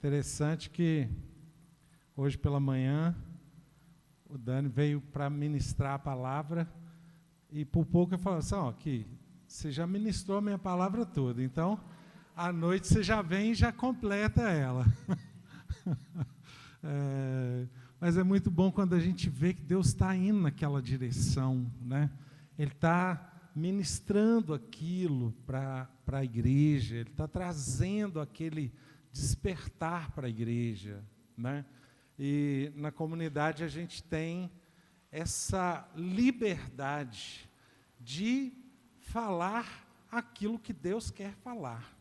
Interessante que hoje pela manhã o Dani veio para ministrar a palavra e por pouco eu falei assim, ó, aqui, você já ministrou a minha palavra toda, então à noite você já vem e já completa ela. Mas é muito bom quando a gente vê que Deus está indo naquela direção, né? Ele está ministrando aquilo para a igreja, Ele está trazendo aquele despertar para a igreja, né? E na comunidade a gente tem essa liberdade de falar aquilo que Deus quer falar.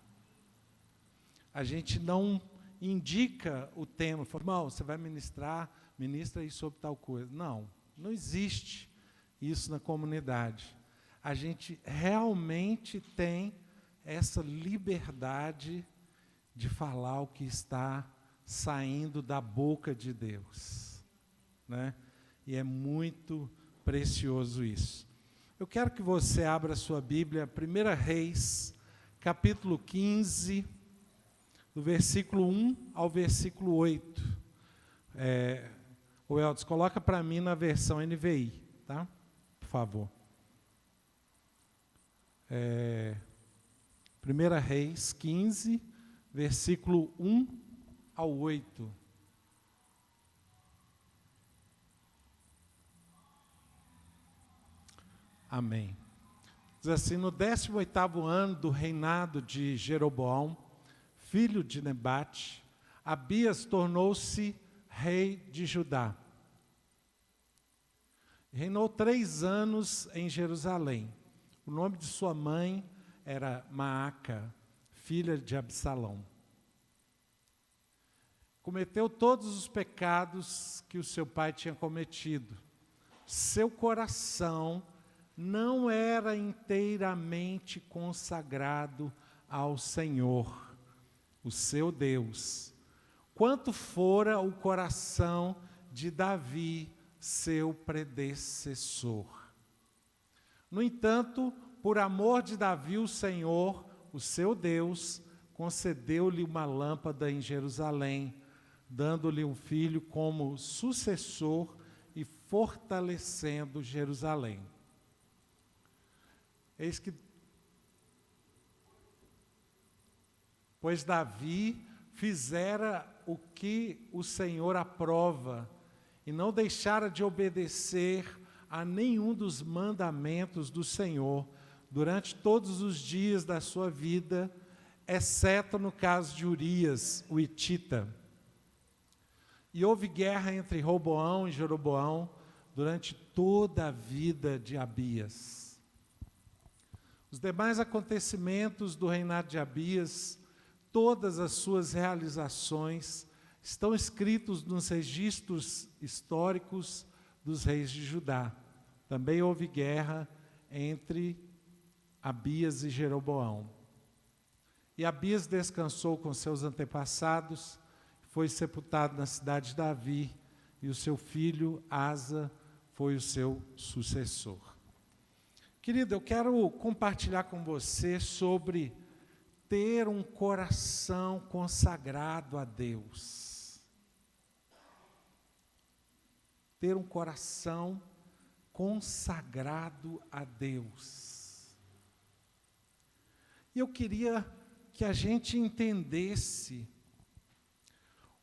A gente não indica o tema, fala, irmão, você vai ministra aí sobre tal coisa. Não, não existe isso na comunidade. A gente realmente tem essa liberdade de falar o que está saindo da boca de Deus, né? E é muito precioso isso. Eu quero que você abra a sua Bíblia, 1 Reis, capítulo 15, do versículo 1 ao versículo 8. O Eldes, coloca para mim na versão NVI, tá? Por favor. 1 Reis 15, versículo 1 ao 8. Amém. Diz assim, no 18º ano do reinado de Jeroboão, filho de Nebate, Abias tornou-se rei de Judá. Reinou 3 anos em Jerusalém. O nome de sua mãe era Maaca, filha de Absalão. Cometeu todos os pecados que o seu pai tinha cometido. Seu coração não era inteiramente consagrado ao Senhor, o seu Deus, quanto fora o coração de Davi, seu predecessor. No entanto, por amor de Davi, o Senhor, o seu Deus, concedeu-lhe uma lâmpada em Jerusalém, dando-lhe um filho como sucessor e fortalecendo Jerusalém. Eis que, pois Davi fizera o que o Senhor aprova, e não deixara de obedecer a nenhum dos mandamentos do Senhor, durante todos os dias da sua vida, exceto no caso de Urias, o hitita. E houve guerra entre Roboão e Jeroboão durante toda a vida de Abias. Os demais acontecimentos do reinado de Abias, todas as suas realizações, estão escritos nos registros históricos dos reis de Judá. Também houve guerra entre Abias e Jeroboão. E Abias descansou com seus antepassados, foi sepultado na cidade de Davi, e o seu filho Asa foi o seu sucessor. Querido, eu quero compartilhar com você sobre ter um coração consagrado a Deus. Ter um coração consagrado a Deus. E eu queria que a gente entendesse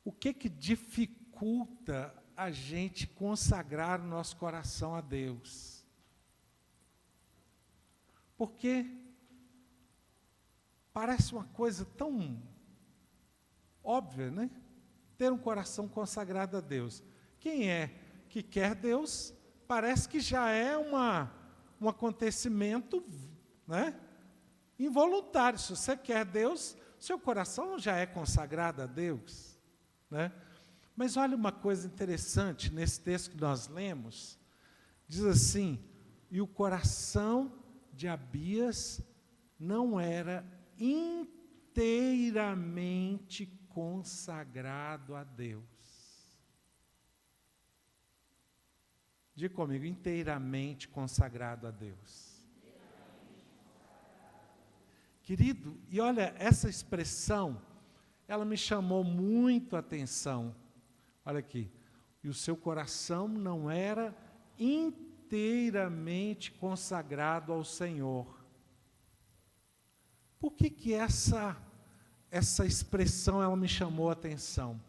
o que dificulta a gente consagrar o nosso coração a Deus. Porque parece uma coisa tão óbvia, né? Ter um coração consagrado a Deus. Quem é que quer Deus, parece que já é um acontecimento, né? Involuntário. Se você quer Deus, seu coração já é consagrado a Deus, né? Mas olha uma coisa interessante, nesse texto que nós lemos, diz assim, e o coração de Abias não era inteiramente consagrado a Deus. Diga comigo, inteiramente consagrado a Deus. Querido, e olha, essa expressão, ela me chamou muito a atenção. Olha aqui, e o seu coração não era inteiramente consagrado ao Senhor. Por que essa expressão ela me chamou a atenção?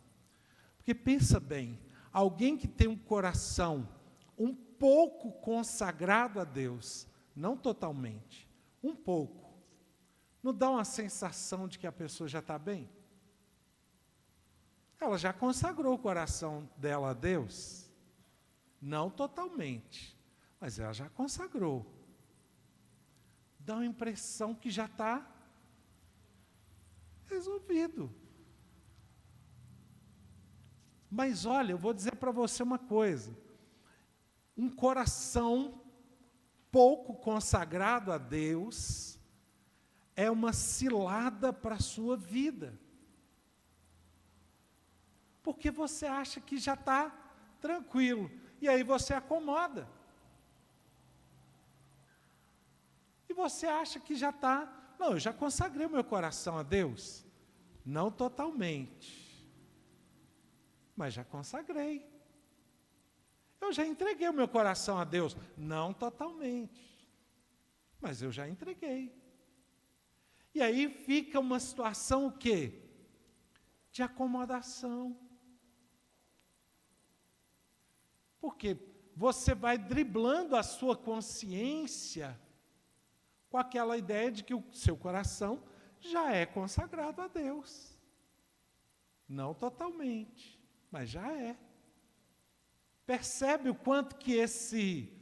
Porque pensa bem, alguém que tem um coração um pouco consagrado a Deus, não totalmente, um pouco, não dá uma sensação de que a pessoa já está bem? Ela já consagrou o coração dela a Deus, não totalmente, mas ela já consagrou. Dá uma impressão que já está resolvido. Mas olha, eu vou dizer para você uma coisa, um coração pouco consagrado a Deus é uma cilada para a sua vida. Porque você acha que já está tranquilo, e aí você acomoda. E você acha que já está, não, eu já consagrei o meu coração a Deus. Não totalmente, mas já consagrei. Eu já entreguei o meu coração a Deus, não totalmente, mas eu já entreguei. E aí fica uma situação o quê? De acomodação. Porque você vai driblando a sua consciência com aquela ideia de que o seu coração já é consagrado a Deus. Não totalmente, mas já é. Percebe o quanto que esse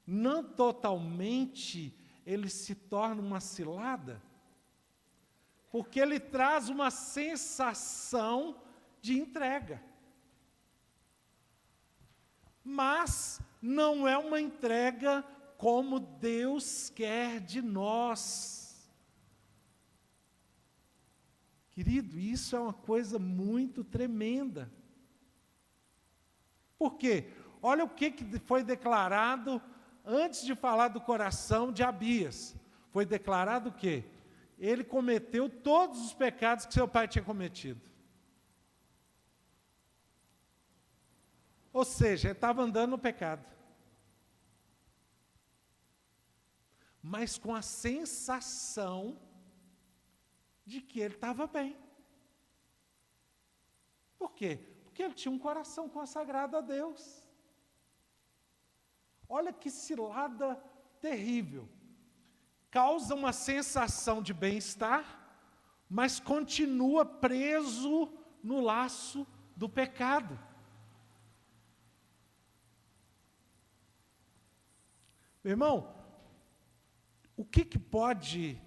não totalmente, ele se torna uma cilada? Porque ele traz uma sensação de entrega. Mas não é uma entrega como Deus quer de nós. Querido, isso é uma coisa muito tremenda. Por quê? Olha o que foi declarado antes de falar do coração de Abias. Foi declarado o quê? Ele cometeu todos os pecados que seu pai tinha cometido. Ou seja, ele estava andando no pecado. Mas com a sensação de que ele estava bem. Por quê? Porque ele tinha um coração consagrado a Deus. Olha que cilada terrível. Causa uma sensação de bem-estar, mas continua preso no laço do pecado. Meu irmão, o que pode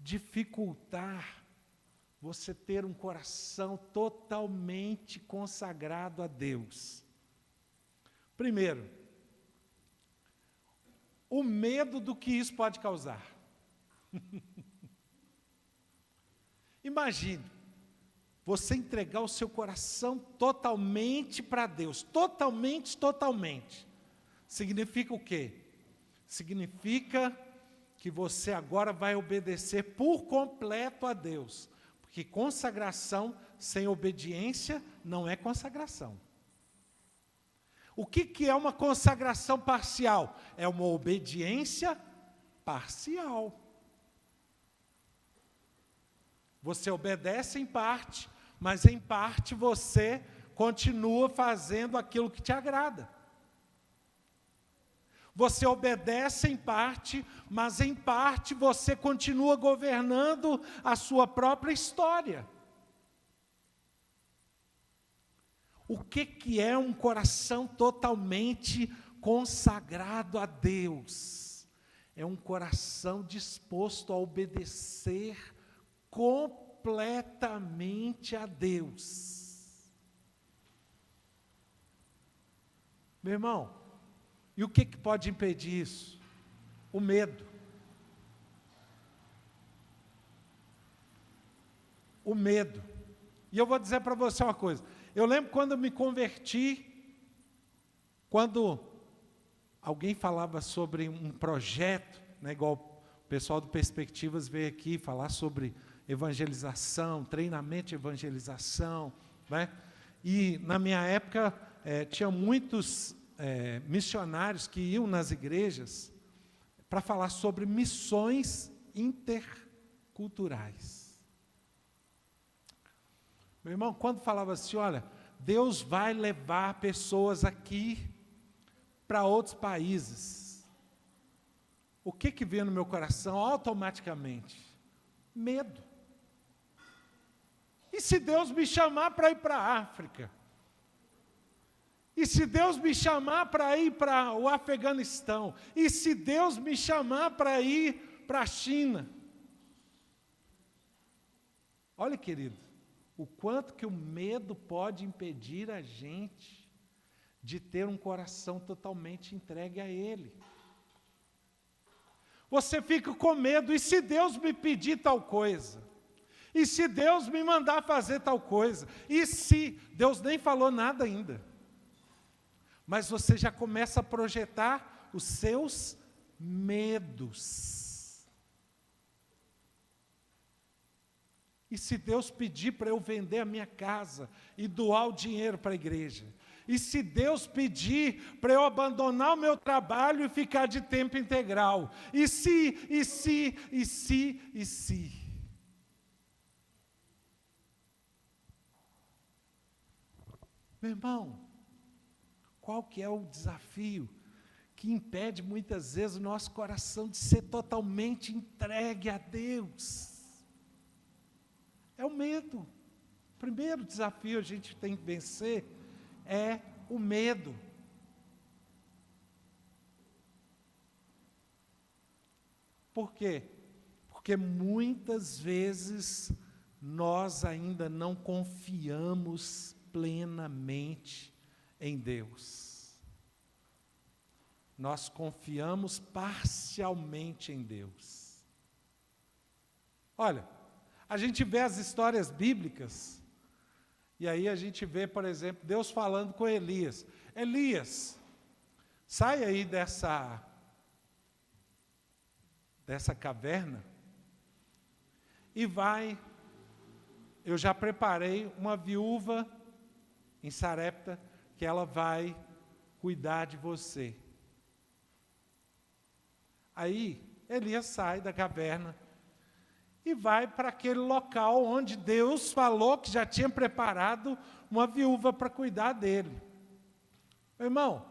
dificultar você ter um coração totalmente consagrado a Deus? Primeiro, o medo do que isso pode causar. Imagine, você entregar o seu coração totalmente para Deus, totalmente. Significa o quê? Significa que você agora vai obedecer por completo a Deus, porque consagração sem obediência não é consagração. O que é uma consagração parcial? É uma obediência parcial. Você obedece em parte, mas em parte você continua fazendo aquilo que te agrada. Você obedece em parte, mas em parte você continua governando a sua própria história. O que é um coração totalmente consagrado a Deus? É um coração disposto a obedecer completamente a Deus. Meu irmão, e o que pode impedir isso? O medo. O medo. E eu vou dizer para você uma coisa. Eu lembro quando eu me converti, quando alguém falava sobre um projeto, né, igual o pessoal do Perspectivas veio aqui falar sobre evangelização, treinamento de evangelização, né? E na minha época tinha muitos missionários que iam nas igrejas para falar sobre missões interculturais. Meu irmão, quando falava assim, olha, Deus vai levar pessoas aqui para outros países, o que veio no meu coração automaticamente? Medo. E se Deus me chamar para ir para a África? E se Deus me chamar para ir para o Afeganistão? E se Deus me chamar para ir para a China? Olha, querido, o quanto que o medo pode impedir a gente de ter um coração totalmente entregue a Ele. Você fica com medo, e se Deus me pedir tal coisa? E se Deus me mandar fazer tal coisa? E se Deus nem falou nada ainda? Mas você já começa a projetar os seus medos. E se Deus pedir para eu vender a minha casa e doar o dinheiro para a igreja? E se Deus pedir para eu abandonar o meu trabalho e ficar de tempo integral? E se? Meu irmão, qual que é o desafio que impede muitas vezes o nosso coração de ser totalmente entregue a Deus? É o medo. O primeiro desafio a gente tem que vencer é o medo. Por quê? Porque muitas vezes nós ainda não confiamos plenamente em Deus. Nós confiamos parcialmente em Deus. Olha, a gente vê as histórias bíblicas, e aí a gente vê, por exemplo, Deus falando com Elias. Elias, sai aí dessa caverna e vai, eu já preparei uma viúva em Sarepta, que ela vai cuidar de você. Aí, Elias sai da caverna e vai para aquele local onde Deus falou que já tinha preparado uma viúva para cuidar dele. Meu irmão,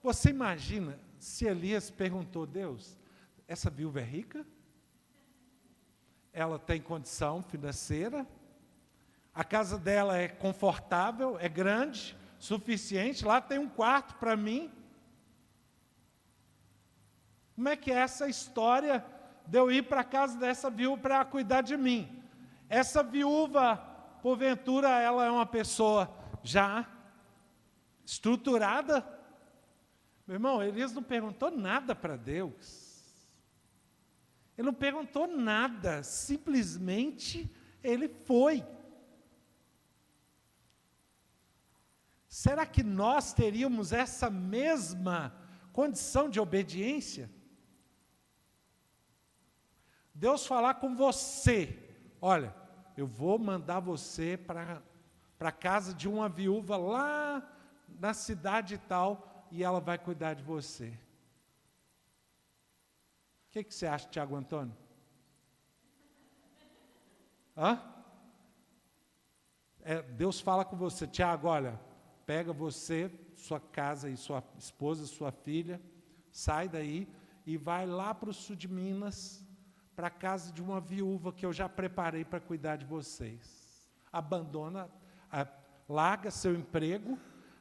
você imagina se Elias perguntou, Deus, essa viúva é rica? Ela tem condição financeira? A casa dela é confortável, é grande, suficiente, lá tem um quarto para mim? Como é que é essa história de eu ir para a casa dessa viúva para ela cuidar de mim? Essa viúva, porventura, ela é uma pessoa já estruturada? Meu irmão, Elias não perguntou nada para Deus. Ele não perguntou nada, simplesmente ele foi. Será que nós teríamos essa mesma condição de obediência? Deus falar com você, olha, eu vou mandar você para a casa de uma viúva lá na cidade tal, e ela vai cuidar de você. O que você acha, Tiago Antônio? Deus fala com você, Tiago, olha, pega você, sua casa e sua esposa, sua filha, sai daí e vai lá para o sul de Minas, para a casa de uma viúva que eu já preparei para cuidar de vocês. Abandona, larga seu emprego,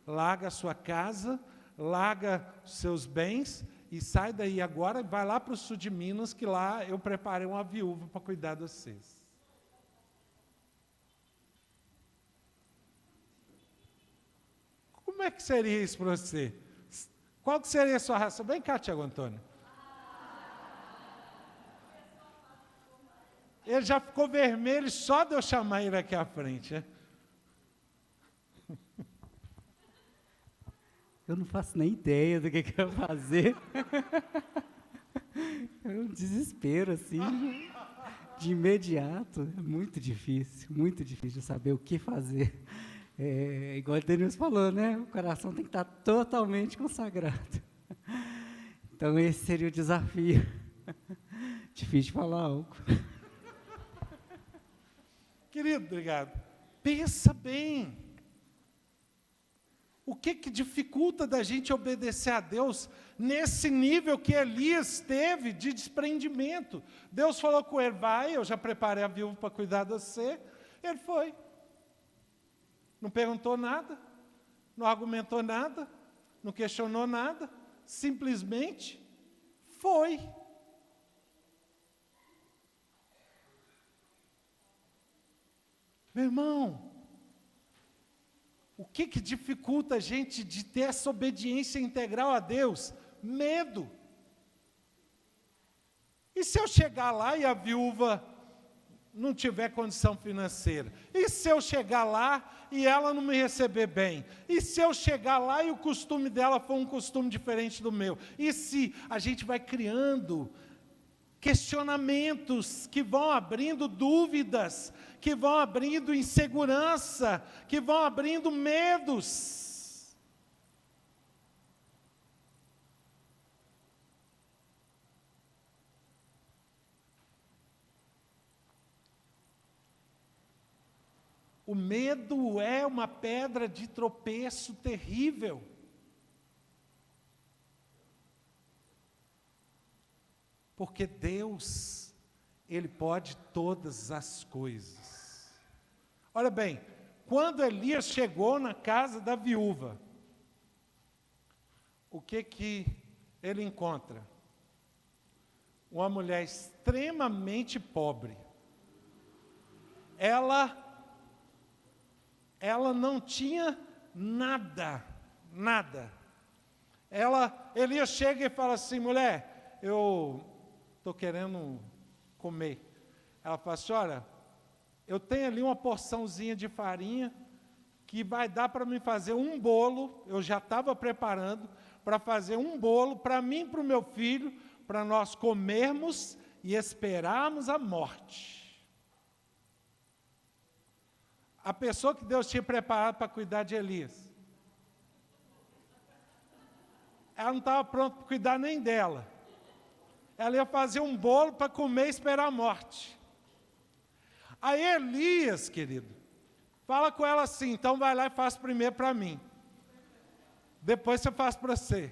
larga a sua casa, larga seus bens e sai daí agora e vai lá para o sul de Minas, que lá eu preparei uma viúva para cuidar de vocês. Como é que seria isso para você? Qual que seria a sua reação? Vem cá, Tiago Antônio. Ele já ficou vermelho só de eu chamar ele aqui à frente. Né? Eu não faço nem ideia do que eu ia fazer. É um desespero, assim, de imediato, é muito difícil saber o que fazer. Igual o Denilson falou, né? O coração tem que estar totalmente consagrado. Então, esse seria o desafio. Difícil de falar algo. Querido, obrigado. Pensa bem. O que dificulta da gente obedecer a Deus nesse nível que Elias teve de desprendimento? Deus falou com ele, vai, eu já preparei a viúva para cuidar de você. Ele foi. Não perguntou nada, não argumentou nada, não questionou nada, simplesmente foi. Meu irmão, o que dificulta a gente de ter essa obediência integral a Deus? Medo. E se eu chegar lá e a viúva não tiver condição financeira? E se eu chegar lá e ela não me receber bem? E se eu chegar lá e o costume dela for um costume diferente do meu? E se a gente vai criando questionamentos que vão abrindo dúvidas, que vão abrindo insegurança, que vão abrindo medos. O medo é uma pedra de tropeço terrível. Porque Deus, Ele pode todas as coisas. Olha bem, quando Elias chegou na casa da viúva, o que ele encontra? Uma mulher extremamente pobre. Ela não tinha nada. Elias chega e fala assim, mulher, eu estou querendo comer. Ela fala assim, olha, eu tenho ali uma porçãozinha de farinha que vai dar para mim fazer um bolo, eu já estava preparando para fazer um bolo para mim e para o meu filho, para nós comermos e esperarmos a morte. A pessoa que Deus tinha preparado para cuidar de Elias, ela não estava pronta para cuidar nem dela. Ela ia fazer um bolo para comer e esperar a morte. Aí Elias, querido, fala com ela assim, então vai lá e faz primeiro para mim. Depois você faz para você.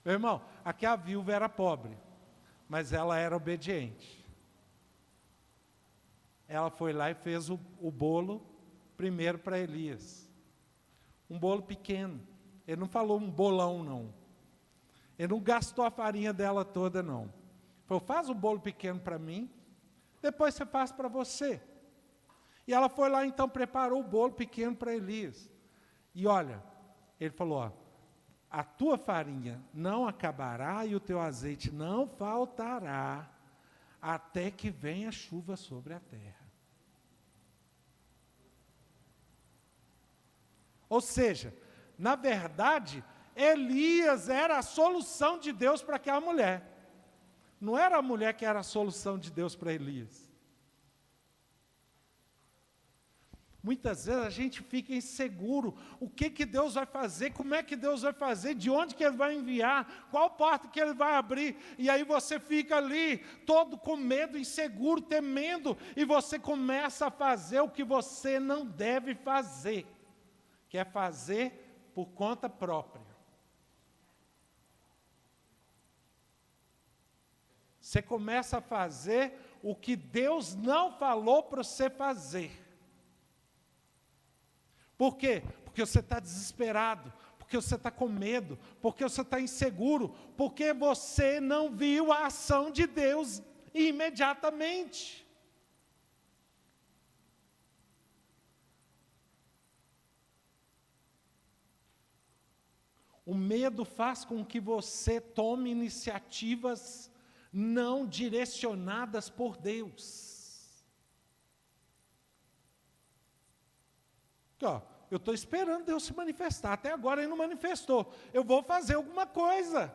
Meu irmão, aqui a viúva era pobre, mas ela era obediente. Ela foi lá e fez o bolo primeiro para Elias. Um bolo pequeno. Ele não falou um bolão, não. Ele não gastou a farinha dela toda, não. Ele falou, faz um bolo pequeno para mim, depois você faz para você. E ela foi lá, então, preparou o bolo pequeno para Elias. E olha, ele falou, ó, a tua farinha não acabará e o teu azeite não faltará, até que venha chuva sobre a terra. Ou seja, na verdade, Elias era a solução de Deus para aquela mulher. Não era a mulher que era a solução de Deus para Elias. Muitas vezes a gente fica inseguro. O que Deus vai fazer? Como é que Deus vai fazer? De onde que Ele vai enviar? Qual porta que Ele vai abrir? E aí você fica ali, todo com medo, inseguro, temendo. E você começa a fazer o que você não deve fazer. Que é fazer por conta própria. Você começa a fazer o que Deus não falou para você fazer. Por quê? Porque você está desesperado, porque você está com medo, porque você está inseguro, porque você não viu a ação de Deus imediatamente. O medo faz com que você tome iniciativas não direcionadas por Deus. Ó, eu estou esperando Deus se manifestar, até agora Ele não manifestou, eu vou fazer alguma coisa.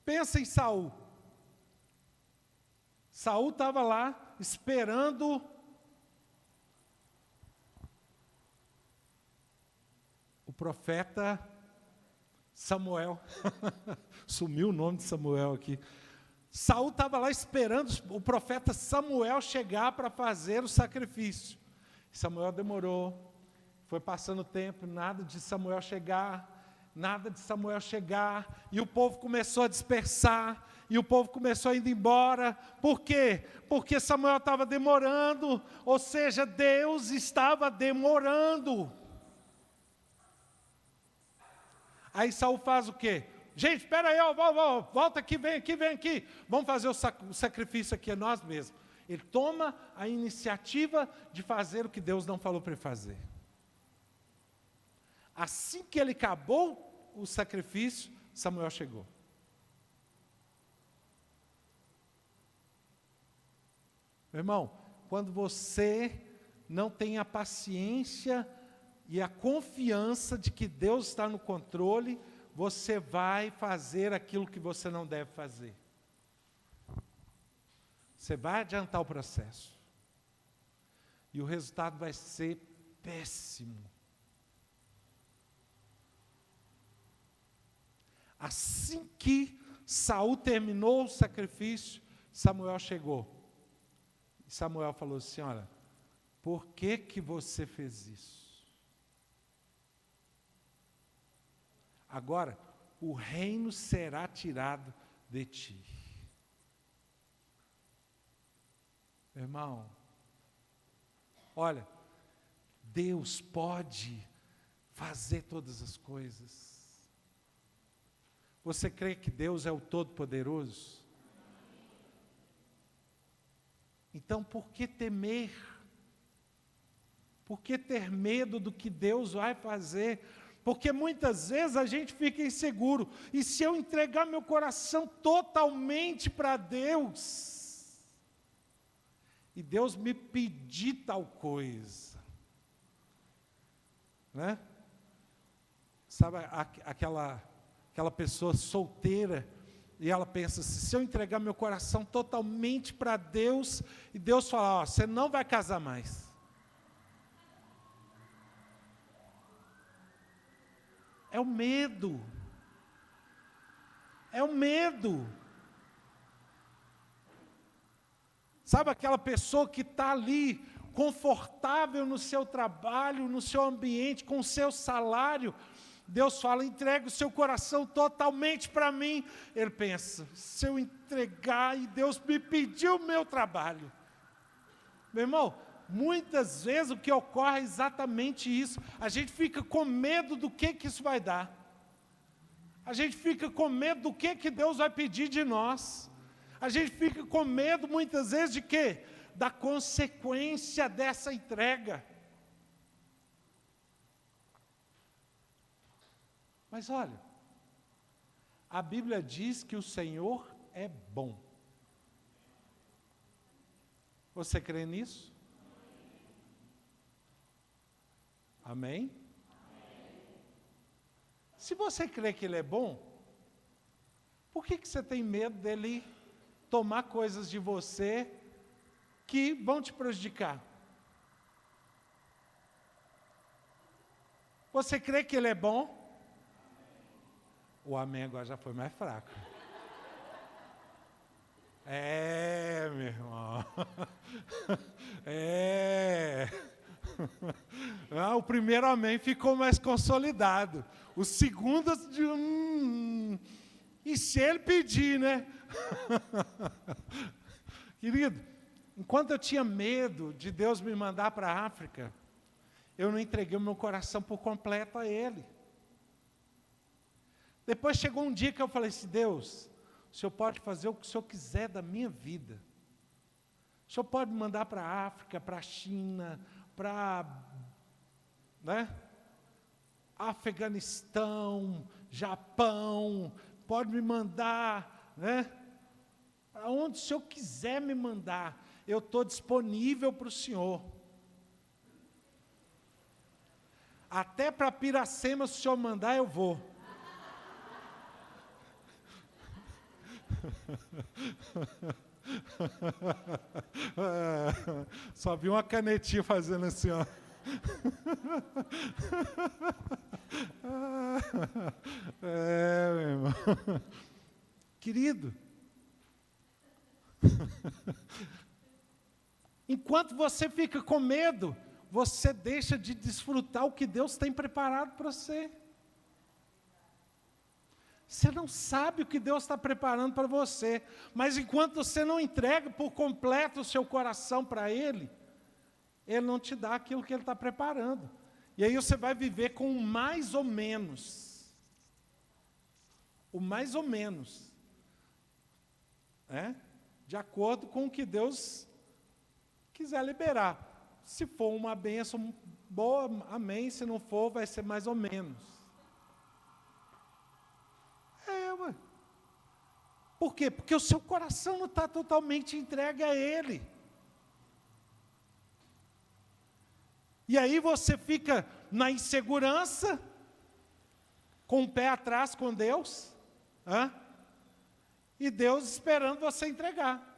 Pensa em Saul. Saul estava lá esperando o profeta Samuel. Sumiu o nome de Samuel aqui. Saul estava lá esperando o profeta Samuel chegar para fazer o sacrifício. Samuel demorou, foi passando o tempo, nada de Samuel chegar, e o povo começou a dispersar, e o povo começou a ir embora. Por quê? Porque Samuel estava demorando, ou seja, Deus estava demorando. Aí Saul faz o quê? Gente, espera aí, volta aqui, vem aqui. Vamos fazer o sacrifício aqui, nós mesmos. Ele toma a iniciativa de fazer o que Deus não falou para ele fazer. Assim que ele acabou o sacrifício, Samuel chegou. Meu irmão, quando você não tem a paciência e a confiança de que Deus está no controle, você vai fazer aquilo que você não deve fazer. Você vai adiantar o processo. E o resultado vai ser péssimo. Assim que Saul terminou o sacrifício, Samuel chegou. E Samuel falou assim: olha, por que você fez isso? Agora, o reino será tirado de ti. Meu irmão, olha, Deus pode fazer todas as coisas. Você crê que Deus é o Todo-Poderoso? Então, por que temer? Por que ter medo do que Deus vai fazer? Porque muitas vezes a gente fica inseguro. E se eu entregar meu coração totalmente para Deus, e Deus me pedir tal coisa, né? Sabe aquela pessoa solteira, e ela pensa assim: se eu entregar meu coração totalmente para Deus, e Deus falar: ó, você não vai casar mais. É o medo. É o medo. Sabe aquela pessoa que está ali, confortável no seu trabalho, no seu ambiente, com o seu salário. Deus fala: entrega o seu coração totalmente para mim. Ele pensa: se eu entregar e Deus me pediu o meu trabalho. Meu irmão, muitas vezes o que ocorre é exatamente isso. A gente fica com medo do que isso vai dar. A gente fica com medo do que Deus vai pedir de nós. A gente fica com medo muitas vezes de quê? Da consequência dessa entrega. Mas olha, a Bíblia diz que o Senhor é bom. Você crê nisso? Amém? Se você crê que Ele é bom, por que você tem medo dEle tomar coisas de você que vão te prejudicar? Você crê que Ele é bom? O amém agora já foi mais fraco. É, meu irmão. É. O primeiro amém ficou mais consolidado. O segundo, e se ele pedir, né? Querido, enquanto eu tinha medo de Deus me mandar para a África, eu não entreguei o meu coração por completo a Ele. Depois chegou um dia que eu falei assim: Deus, o Senhor pode fazer o que o Senhor quiser da minha vida. O Senhor pode me mandar para a África, para a China, para Afeganistão, Japão, pode me mandar, aonde o Senhor quiser me mandar, eu estou disponível para o Senhor. Até para Piracema, se o Senhor mandar, eu vou. Só vi uma canetinha fazendo assim, ó. Meu irmão. Querido, enquanto você fica com medo, você deixa de desfrutar o que Deus tem preparado para você. Você não sabe o que Deus está preparando para você, mas enquanto você não entrega por completo o seu coração para Ele, Ele não te dá aquilo que Ele está preparando. E aí você vai viver com o mais ou menos. O mais ou menos. De acordo com o que Deus quiser liberar. Se for uma bênção boa, amém. Se não for, vai ser mais ou menos. Ué. Por quê? Porque o seu coração não está totalmente entregue a Ele. E aí você fica na insegurança, com o pé atrás com Deus, e Deus esperando você entregar.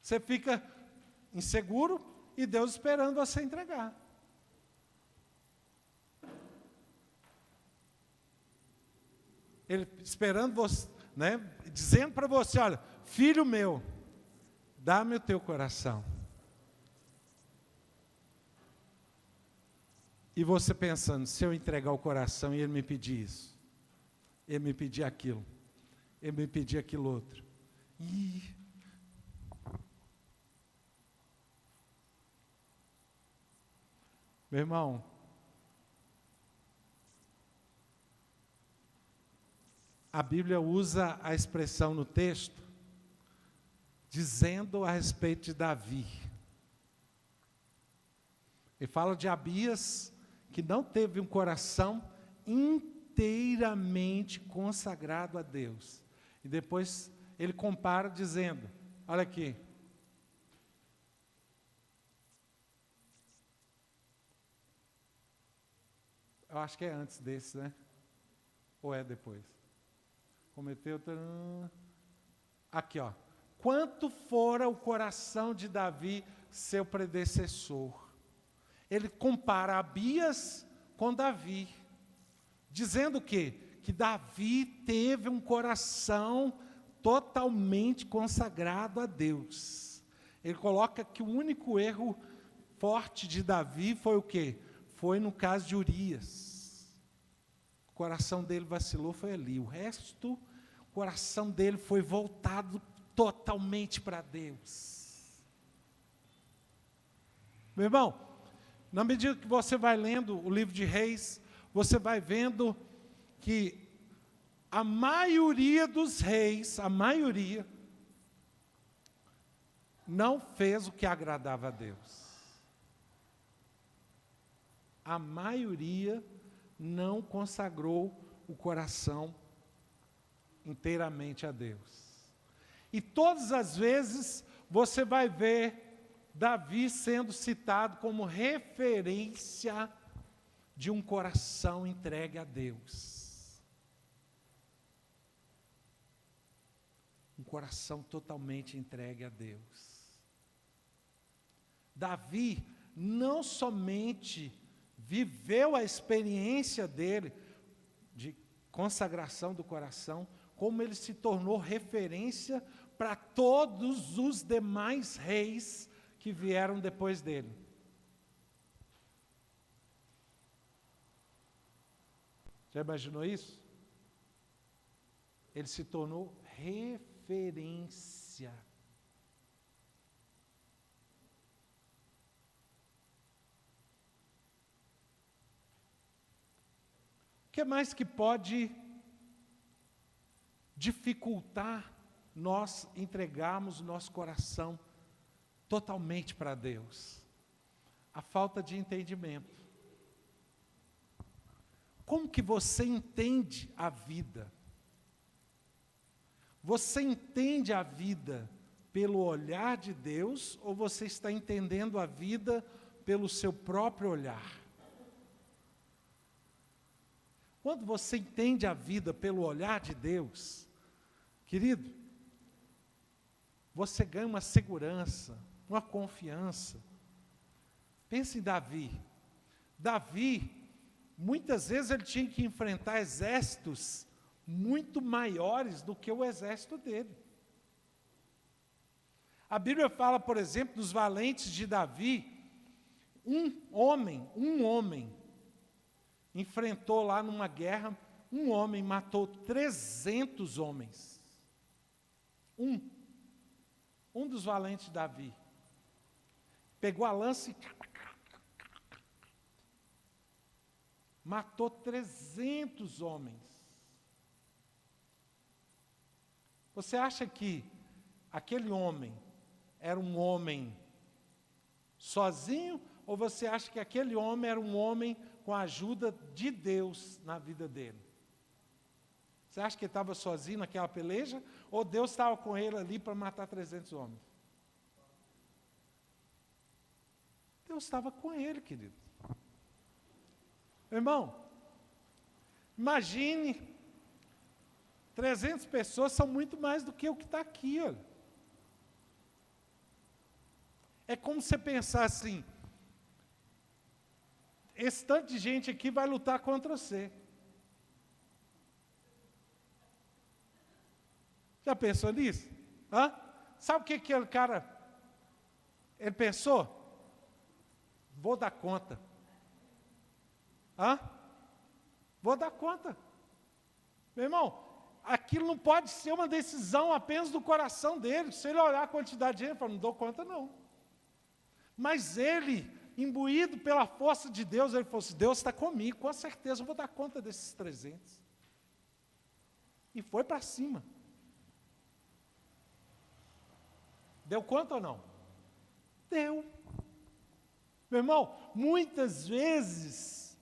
Você fica inseguro e Deus esperando você entregar. Ele esperando você, dizendo para você, olha, filho meu, dá-me o teu coração. E você pensando, se eu entregar o coração e ele me pedir isso, ele me pedir aquilo, ele me pedir aquilo outro. Meu irmão, a Bíblia usa a expressão no texto, dizendo a respeito de Davi. Ele fala de Abias, que não teve um coração inteiramente consagrado a Deus. E depois ele compara dizendo, olha aqui. Eu acho que é antes desse, né? Ou é depois? Cometeu... Aqui, ó. Quanto fora o coração de Davi, seu predecessor. Ele compara Abias com Davi, dizendo o quê? Que Davi teve um coração totalmente consagrado a Deus. Ele coloca que o único erro forte de Davi foi o quê? Foi no caso de Urias. O coração dele vacilou, foi ali. O resto, o coração dele foi voltado totalmente para Deus. Meu irmão, na medida que você vai lendo o livro de Reis, você vai vendo que a maioria dos reis, a maioria, não fez o que agradava a Deus. A maioria não consagrou o coração inteiramente a Deus. E todas as vezes você vai ver Davi sendo citado como referência de um coração entregue a Deus. Um coração totalmente entregue a Deus. Davi não somente viveu a experiência dele de consagração do coração, como ele se tornou referência para todos os demais reis que vieram depois dele. Já imaginou isso? Ele se tornou referência. O que mais que pode dificultar nós entregarmos o nosso coração totalmente para Deus? A falta de entendimento. Como que você entende a vida? Você entende a vida pelo olhar de Deus ou você está entendendo a vida pelo seu próprio olhar? Quando você entende a vida pelo olhar de Deus, querido, você ganha uma segurança, uma confiança. Pense em Davi. Davi, muitas vezes ele tinha que enfrentar exércitos muito maiores do que o exército dele. A Bíblia fala, por exemplo, dos valentes de Davi. Um homem, enfrentou lá numa guerra, um homem matou 300 homens. Um dos valentes de Davi. Pegou a lança e matou 300 homens. Você acha que aquele homem era um homem sozinho, ou você acha que aquele homem era um homem com a ajuda de Deus na vida dele? Você acha que ele estava sozinho naquela peleja, ou Deus estava com ele ali para matar 300 homens? Deus estava com ele, querido. Irmão, imagine, 300 pessoas são muito mais do que o que está aqui, olha. É como você pensar assim, esse tanto de gente aqui vai lutar contra você. Já pensou nisso? Hã? Sabe o que aquele cara, ele pensou? Vou dar conta. Hã? Vou dar conta. Meu irmão, aquilo não pode ser uma decisão apenas do coração dele. Se ele olhar a quantidade de gente, ele fala, não dou conta não. Mas ele, imbuído pela força de Deus, ele falou assim, Deus está comigo, com certeza eu vou dar conta desses 300. E foi para cima. Deu conta ou não? Deu. Meu irmão, muitas vezes,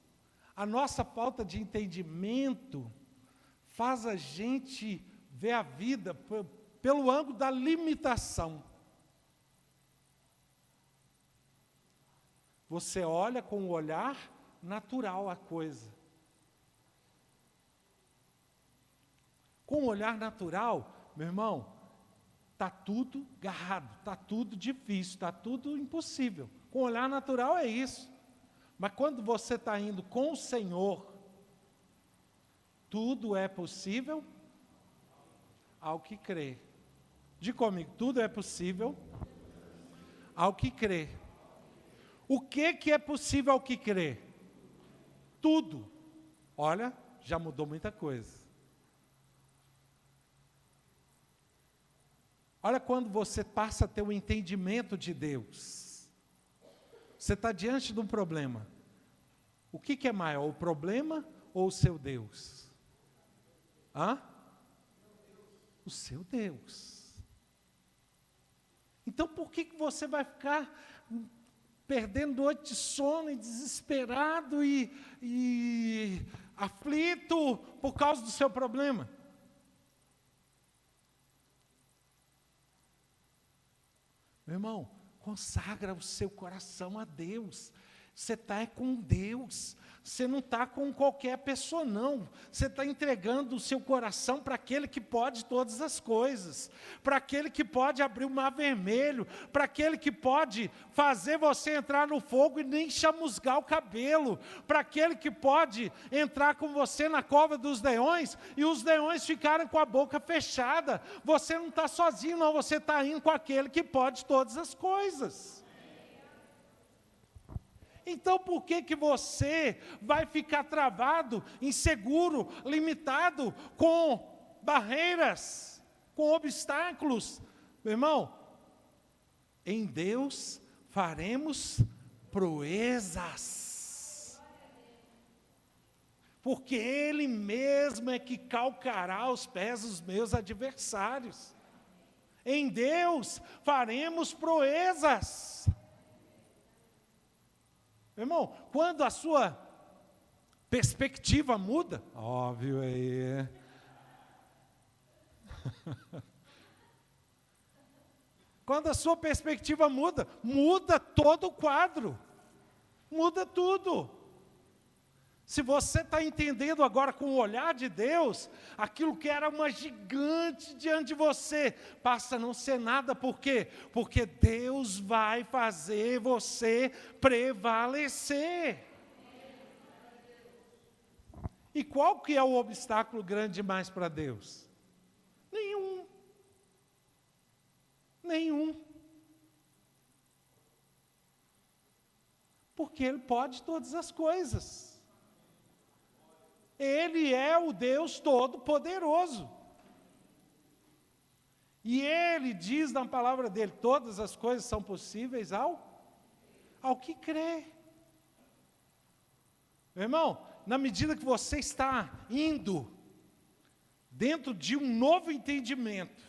a nossa falta de entendimento faz a gente ver a vida pelo ângulo da limitação. Você olha com o olhar natural a coisa. Com o olhar natural, meu irmão, está tudo garrado, está tudo difícil, está tudo impossível. Com o olhar natural é isso. Mas quando você está indo com o Senhor, tudo é possível ao que crê. Diga comigo, tudo é possível ao que crê. O que é possível ao que crê? Tudo. Olha, já mudou muita coisa. Olha quando você passa a ter o entendimento de Deus. Você está diante de um problema. O que é maior, o problema ou o seu Deus? Hã? O seu Deus. Então por que você vai ficar perdendo noite de sono e desesperado e aflito por causa do seu problema? Meu irmão, consagra o seu coração a Deus. Você está com Deus. Você não está com qualquer pessoa, não. Você está entregando o seu coração para aquele que pode todas as coisas, para aquele que pode abrir o mar vermelho, para aquele que pode fazer você entrar no fogo e nem chamusgar o cabelo, para aquele que pode entrar com você na cova dos leões e os leões ficarem com a boca fechada. Você não está sozinho, não. Você está indo com aquele que pode todas as coisas. Então por que você vai ficar travado, inseguro, limitado, com barreiras, com obstáculos? Meu irmão, em Deus faremos proezas. Porque Ele mesmo é que calcará os pés dos meus adversários. Em Deus faremos proezas. Irmão, quando a sua perspectiva muda, óbvio aí. Quando a sua perspectiva muda, muda todo o quadro. Muda tudo. Se você está entendendo agora com o olhar de Deus, aquilo que era uma gigante diante de você, passa a não ser nada, por quê? Porque Deus vai fazer você prevalecer. E qual que é o obstáculo grande demais para Deus? Nenhum. Nenhum. Porque Ele pode todas as coisas. Ele é o Deus Todo-Poderoso. E Ele diz na palavra dEle, todas as coisas são possíveis ao que crê. Meu irmão, na medida que você está indo dentro de um novo entendimento,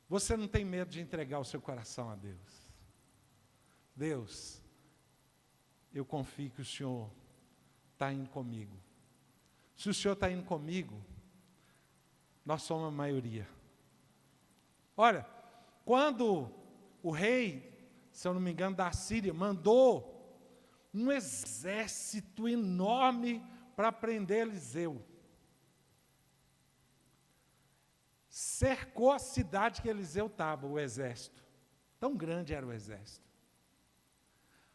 você não tem medo de entregar o seu coração a Deus. Deus, eu confio que o Senhor está indo comigo. Se o Senhor está indo comigo, nós somos a maioria. Olha, quando o rei, se eu não me engano, da Síria, mandou um exército enorme para prender Eliseu. Cercou a cidade que Eliseu estava, o exército. Tão grande era o exército.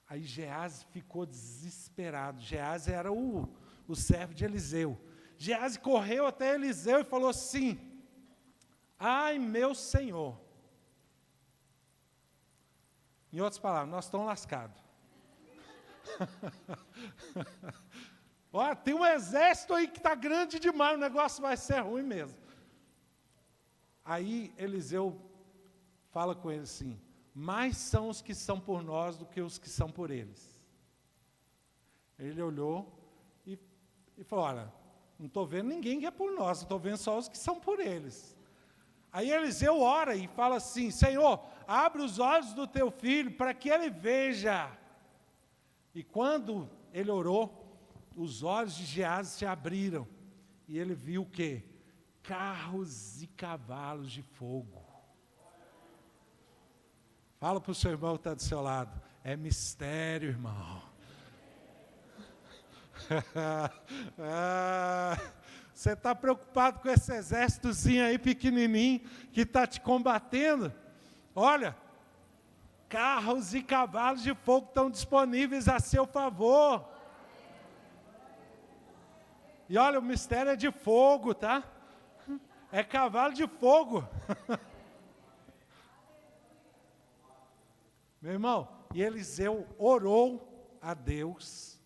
Aí Geazi ficou desesperado. Geazi era o servo de Eliseu. Geazi correu até Eliseu e falou assim: ai, meu senhor. Em outras palavras, nós estamos lascados. Olha, tem um exército aí que está grande demais, o negócio vai ser ruim mesmo. Aí Eliseu fala com ele assim: mais são os que são por nós do que os que são por eles. Ele olhou e falou: olha, não estou vendo ninguém que é por nós, estou vendo só os que são por eles. Aí Eliseu ora e fala assim: Senhor, abre os olhos do teu filho para que ele veja. E quando ele orou, os olhos de Geazi se abriram e ele viu o quê? Carros e cavalos de fogo. Fala para o seu irmão que está do seu lado: é mistério, irmão. Você está preocupado com esse exércitozinho aí pequenininho que está te combatendo? Olha, carros e cavalos de fogo estão disponíveis a seu favor. E olha, o mistério é de fogo, tá? É cavalo de fogo. Meu irmão, e Eliseu orou a Deus,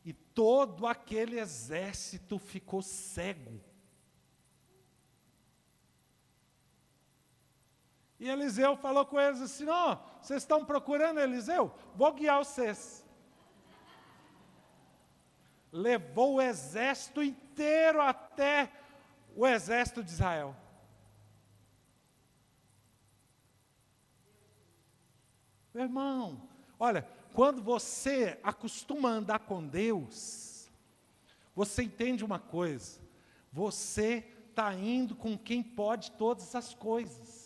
e todo aquele exército ficou cego. E Eliseu falou com eles assim: ó, vocês estão procurando Eliseu? Vou guiar vocês. Levou o exército inteiro até o exército de Israel. Meu irmão, olha, quando você acostuma a andar com Deus, você entende uma coisa: você está indo com quem pode todas as coisas.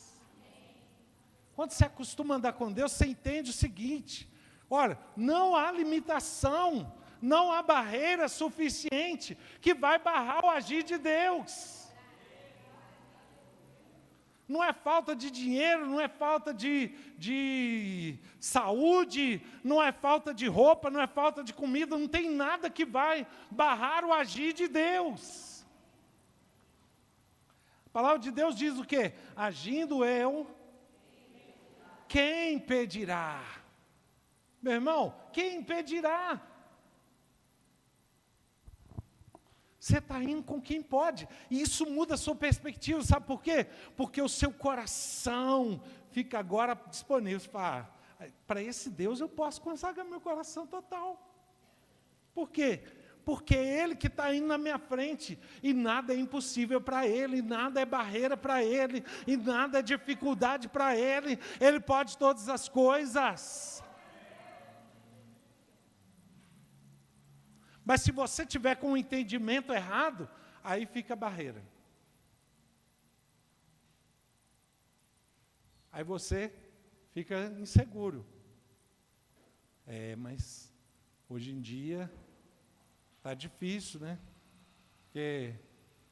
Quando você acostuma a andar com Deus, você entende o seguinte: olha, não há limitação, não há barreira suficiente que vai barrar o agir de Deus. Não é falta de dinheiro, não é falta de saúde, não é falta de roupa, não é falta de comida, não tem nada que vai barrar o agir de Deus. A palavra de Deus diz o quê? Agindo eu, quem impedirá? Meu irmão, quem impedirá? Você está indo com quem pode, e isso muda a sua perspectiva, sabe por quê? Porque o seu coração fica agora disponível para esse Deus eu posso consagrar meu coração total. Por quê? Porque é Ele que está indo na minha frente, e nada é impossível para Ele, nada é barreira para Ele, e nada é dificuldade para Ele, Ele pode todas as coisas. Mas se você tiver com um entendimento errado, aí fica a barreira. Aí você fica inseguro. Mas hoje em dia Está difícil, né? Porque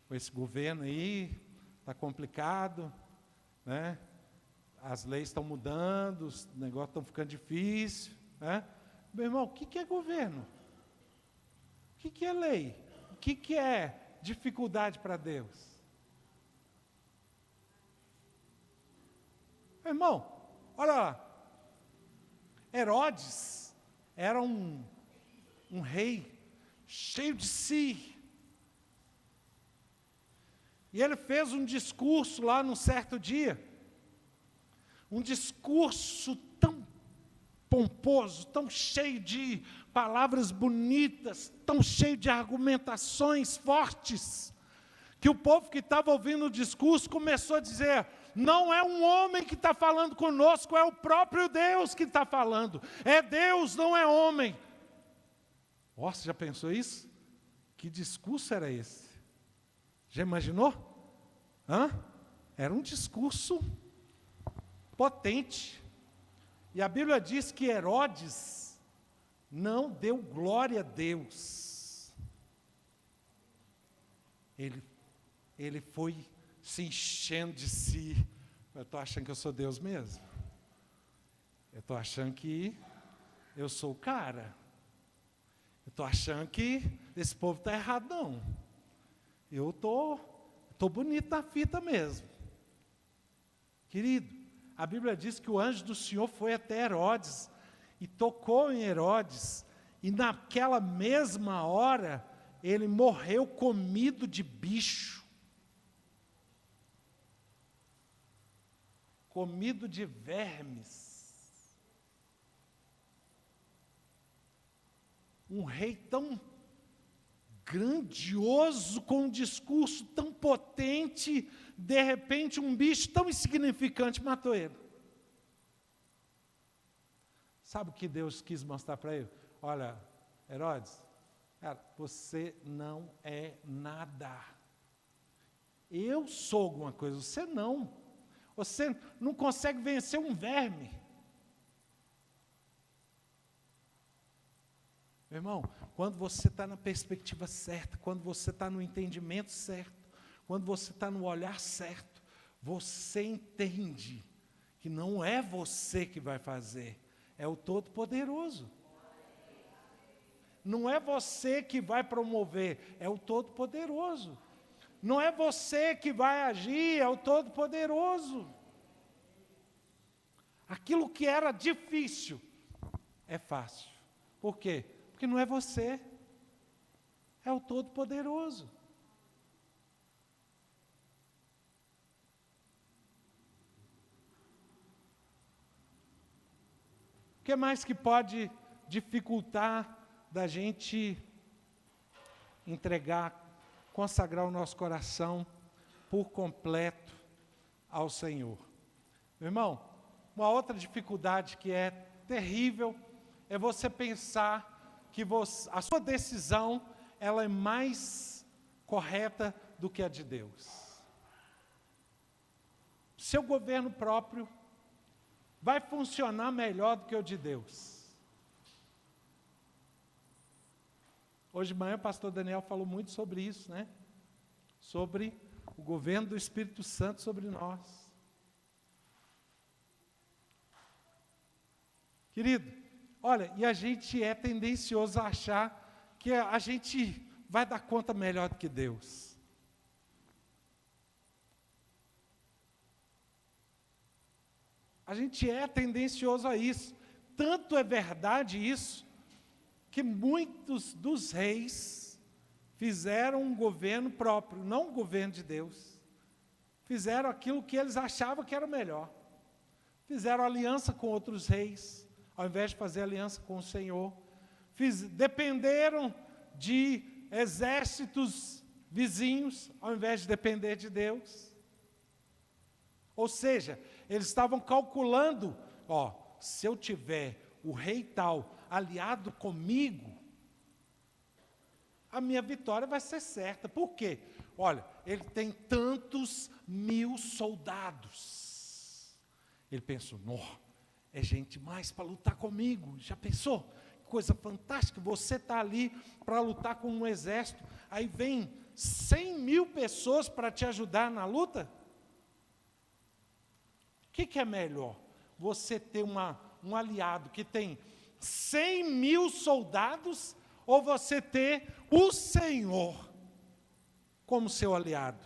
com esse governo aí, está complicado, né? As leis estão mudando, os negócios estão ficando difíceis, né? Meu irmão, o que é governo? O que é lei? O que é dificuldade para Deus? Meu irmão, olha lá. Herodes era um rei cheio de si. E ele fez um discurso lá num certo dia. Um discurso tão pomposo, tão cheio de palavras bonitas, tão cheio de argumentações fortes, que o povo que estava ouvindo o discurso começou a dizer: não é um homem que está falando conosco, é o próprio Deus que está falando. É Deus, não é homem. Nossa, já pensou isso? Que discurso era esse? Já imaginou? Era um discurso potente. E a Bíblia diz que Herodes não deu glória a Deus. Ele foi se enchendo de si. Eu estou achando que eu sou Deus mesmo. Eu estou achando que eu sou o cara. Eu estou achando que esse povo está erradão. Eu estou bonito na fita mesmo. Querido, a Bíblia diz que o anjo do Senhor foi até Herodes e tocou em Herodes, e naquela mesma hora ele morreu comido de bicho, comido de vermes. Um rei tão grandioso, com um discurso tão potente, de repente um bicho tão insignificante matou ele. Sabe o que Deus quis mostrar para ele? Olha, Herodes, cara, você não é nada. Eu sou alguma coisa, você não. Você não consegue vencer um verme. Meu irmão, quando você está na perspectiva certa, quando você está no entendimento certo, quando você está no olhar certo, você entende que não é você que vai fazer, é o Todo-Poderoso. Não é você que vai promover, é o Todo-Poderoso. Não é você que vai agir, é o Todo-Poderoso. Aquilo que era difícil é fácil. Por quê? Porque não é você, é o Todo-Poderoso. O que mais que pode dificultar da gente entregar, consagrar o nosso coração por completo ao Senhor? Meu irmão, uma outra dificuldade que é terrível é você pensar que a sua decisão ela é mais correta do que a de Deus. Seu governo próprio vai funcionar melhor do que o de Deus. Hoje de manhã o pastor Daniel falou muito sobre isso, né? Sobre o governo do Espírito Santo sobre nós. Querido, olha, e a gente é tendencioso a achar que a gente vai dar conta melhor do que Deus. A gente é tendencioso a isso. Tanto é verdade isso, que muitos dos reis fizeram um governo próprio, não um governo de Deus. Fizeram aquilo que eles achavam que era melhor. Fizeram aliança com outros reis, ao invés de fazer aliança com o Senhor. Dependeram de exércitos vizinhos, ao invés de depender de Deus. Ou seja, eles estavam calculando, se eu tiver o rei tal aliado comigo, a minha vitória vai ser certa. Por quê? Olha, ele tem tantos 1000 soldados. Ele pensou, é gente mais para lutar comigo. Já pensou? coisa fantástica, você está ali para lutar com um exército, aí vem 100 mil pessoas para te ajudar na luta. O que é melhor? Você ter um aliado que tem 100 mil soldados, ou você ter o Senhor como seu aliado?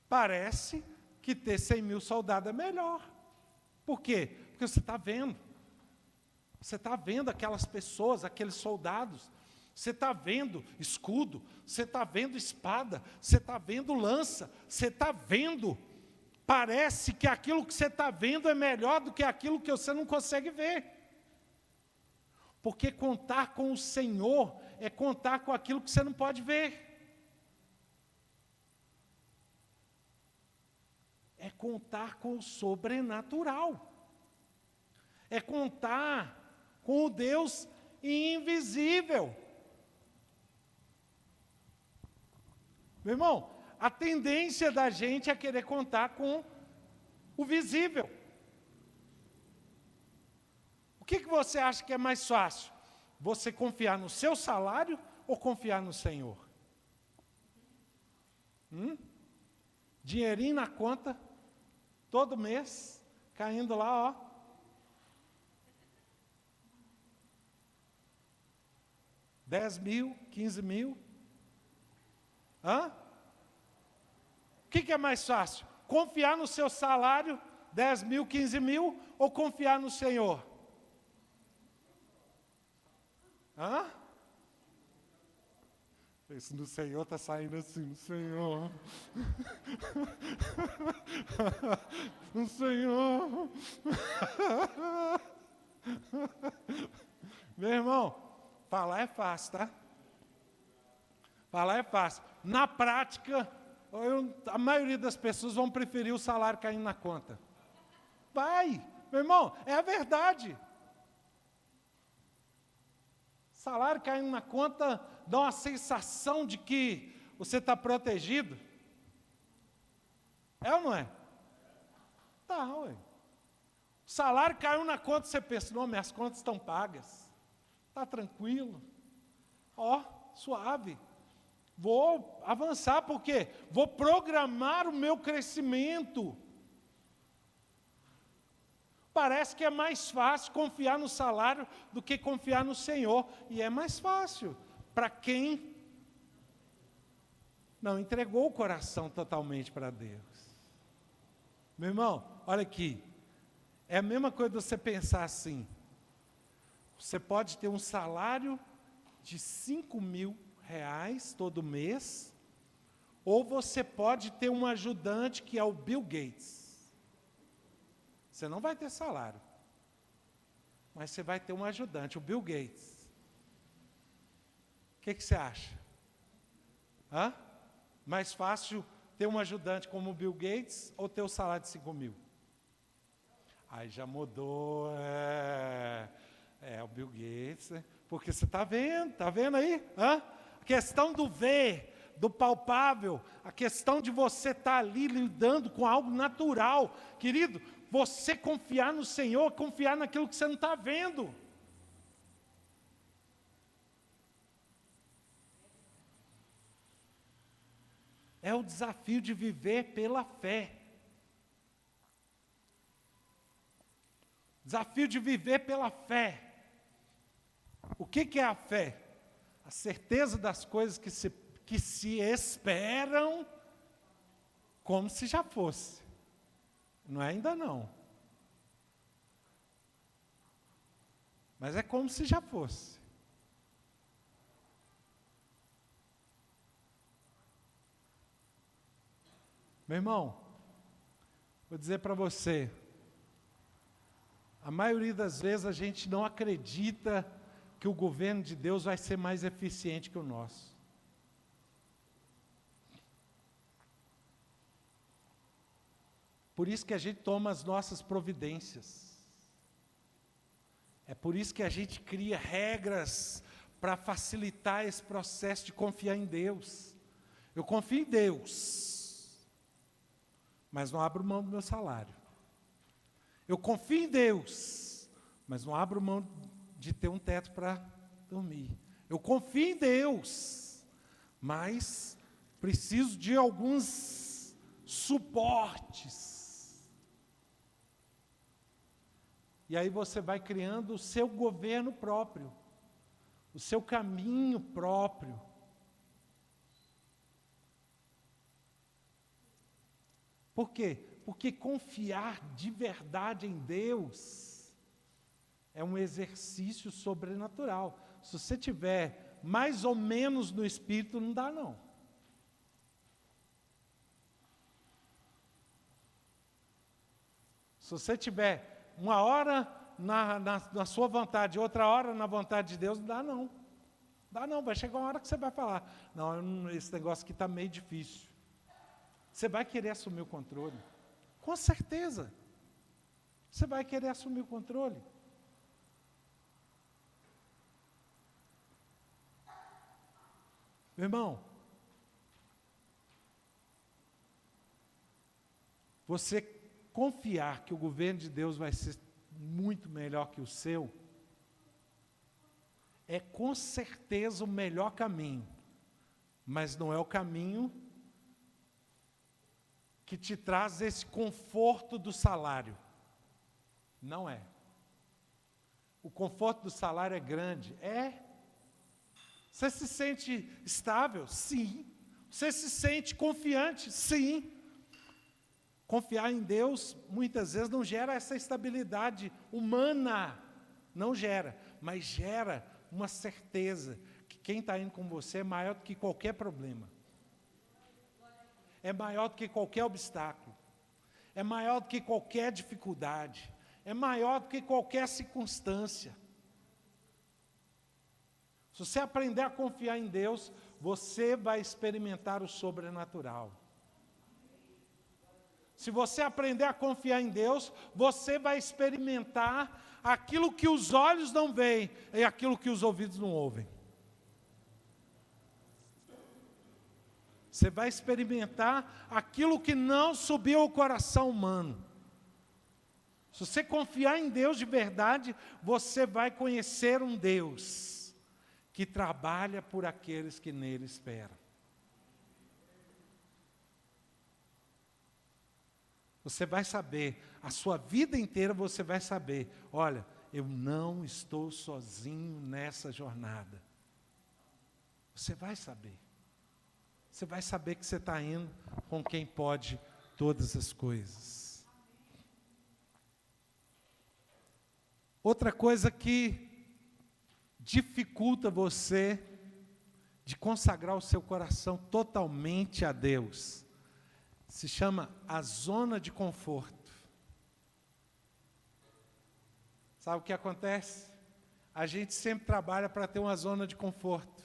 Parece que ter 100 mil soldados é melhor. Por quê? Porque você está vendo. Você está vendo aquelas pessoas, aqueles soldados. Você está vendo escudo, você está vendo espada, você está vendo lança, você está vendo. Parece que aquilo que você está vendo é melhor do que aquilo que você não consegue ver. Porque contar com o Senhor é contar com aquilo que você não pode ver. É contar com o sobrenatural. É contar com o Deus invisível. Meu irmão, a tendência da gente é querer contar com o visível. O que você acha que é mais fácil? Você confiar no seu salário ou confiar no Senhor? Dinheirinho na conta, todo mês, caindo lá, ó. $10.000, $15.000. O que é mais fácil? Confiar no seu salário, 10 mil, 15 mil, ou confiar no Senhor? Esse no Senhor está saindo assim, no Senhor. No Senhor. Meu irmão, falar é fácil, tá? Falar é fácil. Na prática, a maioria das pessoas vão preferir o salário caindo na conta. Vai, meu irmão, é a verdade. Salário caindo na conta dá uma sensação de que você está protegido. É ou não é? Tá, ué. O salário caiu na conta, você pensa, não, minhas contas estão pagas. Está tranquilo. Ó, suave. Vou avançar, por quê? Vou programar o meu crescimento. Parece que é mais fácil confiar no salário do que confiar no Senhor. E é mais fácil para quem não entregou o coração totalmente para Deus. Meu irmão, olha aqui. É a mesma coisa de você pensar assim. Você pode ter um salário de R$5.000 todo mês, ou você pode ter um ajudante que é o Bill Gates. Você não vai ter salário, mas você vai ter um ajudante, o Bill Gates. O que você acha? Mais fácil ter um ajudante como o Bill Gates ou ter o salário de 5.000? Aí já mudou, o Bill Gates, né? Porque você está vendo aí? A questão do ver, do palpável, a questão de você estar ali lidando com algo natural. Querido, você confiar no Senhor, confiar naquilo que você não está vendo. É o desafio de viver pela fé. Desafio de viver pela fé. O que é a fé? A certeza das coisas que se esperam como se já fosse. Não é ainda não. Mas é como se já fosse. Meu irmão, vou dizer para você, a maioria das vezes a gente não acredita que o governo de Deus vai ser mais eficiente que o nosso. Por isso que a gente toma as nossas providências. É por isso que a gente cria regras para facilitar esse processo de confiar em Deus. Eu confio em Deus, mas não abro mão do meu salário. Eu confio em Deus, mas não abro mão de ter um teto para dormir. Eu confio em Deus, mas preciso de alguns suportes. E aí você vai criando o seu governo próprio, o seu caminho próprio. Por quê? Porque confiar de verdade em Deus é um exercício sobrenatural. Se você tiver mais ou menos no Espírito, não dá não. Se você tiver uma hora na sua vontade, outra hora na vontade de Deus, não dá não. Dá não, vai chegar uma hora que você vai falar, não, esse negócio aqui está meio difícil. Você vai querer assumir o controle. Com certeza. Você vai querer assumir o controle. Meu irmão, você confiar que o governo de Deus vai ser muito melhor que o seu, é com certeza o melhor caminho, mas não é o caminho que te traz esse conforto do salário. Não é. O conforto do salário é grande? É. Você se sente estável? Sim. Você se sente confiante? Sim. Confiar em Deus, muitas vezes, não gera essa estabilidade humana. Não gera. Mas gera uma certeza que quem está indo com você é maior do que qualquer problema. É maior do que qualquer obstáculo. É maior do que qualquer dificuldade. É maior do que qualquer circunstância. Se você aprender a confiar em Deus, você vai experimentar o sobrenatural. Se você aprender a confiar em Deus, você vai experimentar aquilo que os olhos não veem e aquilo que os ouvidos não ouvem. Você vai experimentar aquilo que não subiu ao coração humano. Se você confiar em Deus de verdade, você vai conhecer um Deus que trabalha por aqueles que nele esperam. Você vai saber, a sua vida inteira você vai saber, olha, eu não estou sozinho nessa jornada. Você vai saber. Você vai saber que você está indo com quem pode todas as coisas. Outra coisa que dificulta você de consagrar o seu coração totalmente a Deus, se chama a zona de conforto. Sabe o que acontece? A gente sempre trabalha para ter uma zona de conforto.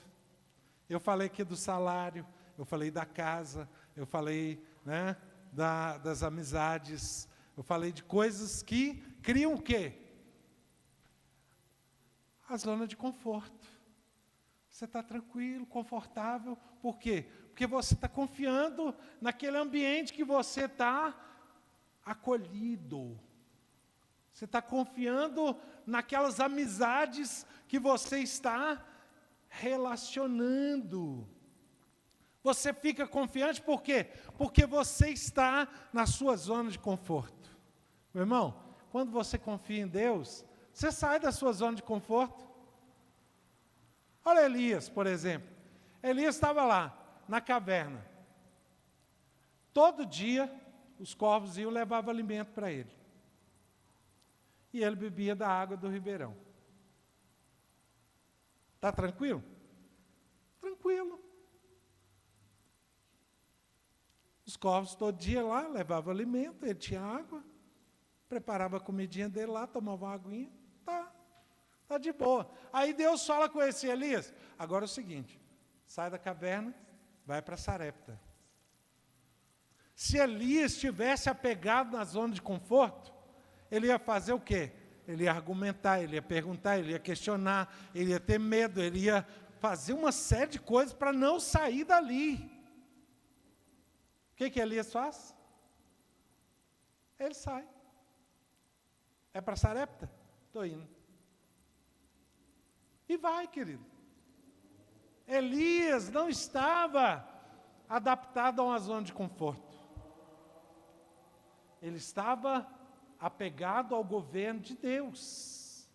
Eu falei aqui do salário, eu falei da casa, eu falei, né, das amizades, eu falei de coisas que criam o quê? A zona de conforto. Você está tranquilo, confortável, por quê? Porque você está confiando naquele ambiente que você está acolhido. Você está confiando naquelas amizades que você está relacionando. Você fica confiante por quê? Porque você está na sua zona de conforto. Meu irmão, quando você confia em Deus, você sai da sua zona de conforto. Olha Elias, por exemplo. Elias estava lá, na caverna. Todo dia, os corvos iam e levavam alimento para ele. E ele bebia da água do ribeirão. Está tranquilo? Tranquilo. Os corvos todo dia lá, levavam alimento, ele tinha água, preparava a comidinha dele lá, tomava uma aguinha, tá de boa. Aí Deus fala com esse Elias, agora é o seguinte, sai da caverna, vai para Sarepta. Se Elias estivesse apegado na zona de conforto, ele ia fazer o quê? Ele ia argumentar, ele ia perguntar, ele ia questionar, ele ia ter medo, ele ia fazer uma série de coisas para não sair dali. O que Elias faz? Ele sai. É para Sarepta? Estou indo. E vai, querido. Elias não estava adaptado a uma zona de conforto. Ele estava apegado ao governo de Deus.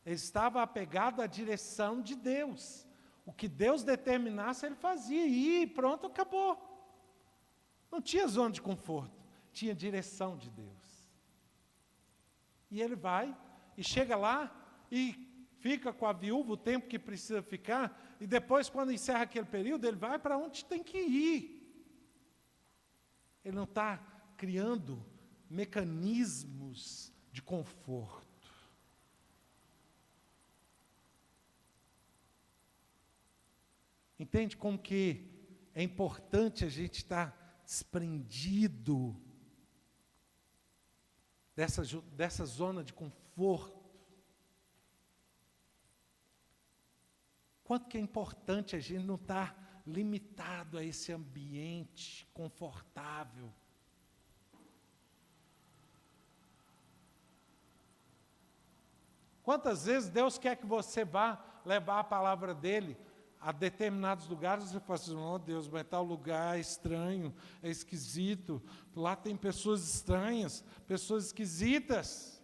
Ele estava apegado à direção de Deus. O que Deus determinasse, ele fazia. E pronto, acabou. Não tinha zona de conforto. Tinha direção de Deus. E ele vai, e chega lá, e fica com a viúva o tempo que precisa ficar, e depois, quando encerra aquele período, ele vai para onde tem que ir. Ele não está criando mecanismos de conforto. Entende como que é importante a gente estar desprendido dessa zona de conforto? Quanto que é importante a gente não estar limitado a esse ambiente confortável. Quantas vezes Deus quer que você vá levar a palavra dEle a determinados lugares, você fala assim, oh Deus, mas tal lugar é estranho, é esquisito, lá tem pessoas estranhas, pessoas esquisitas.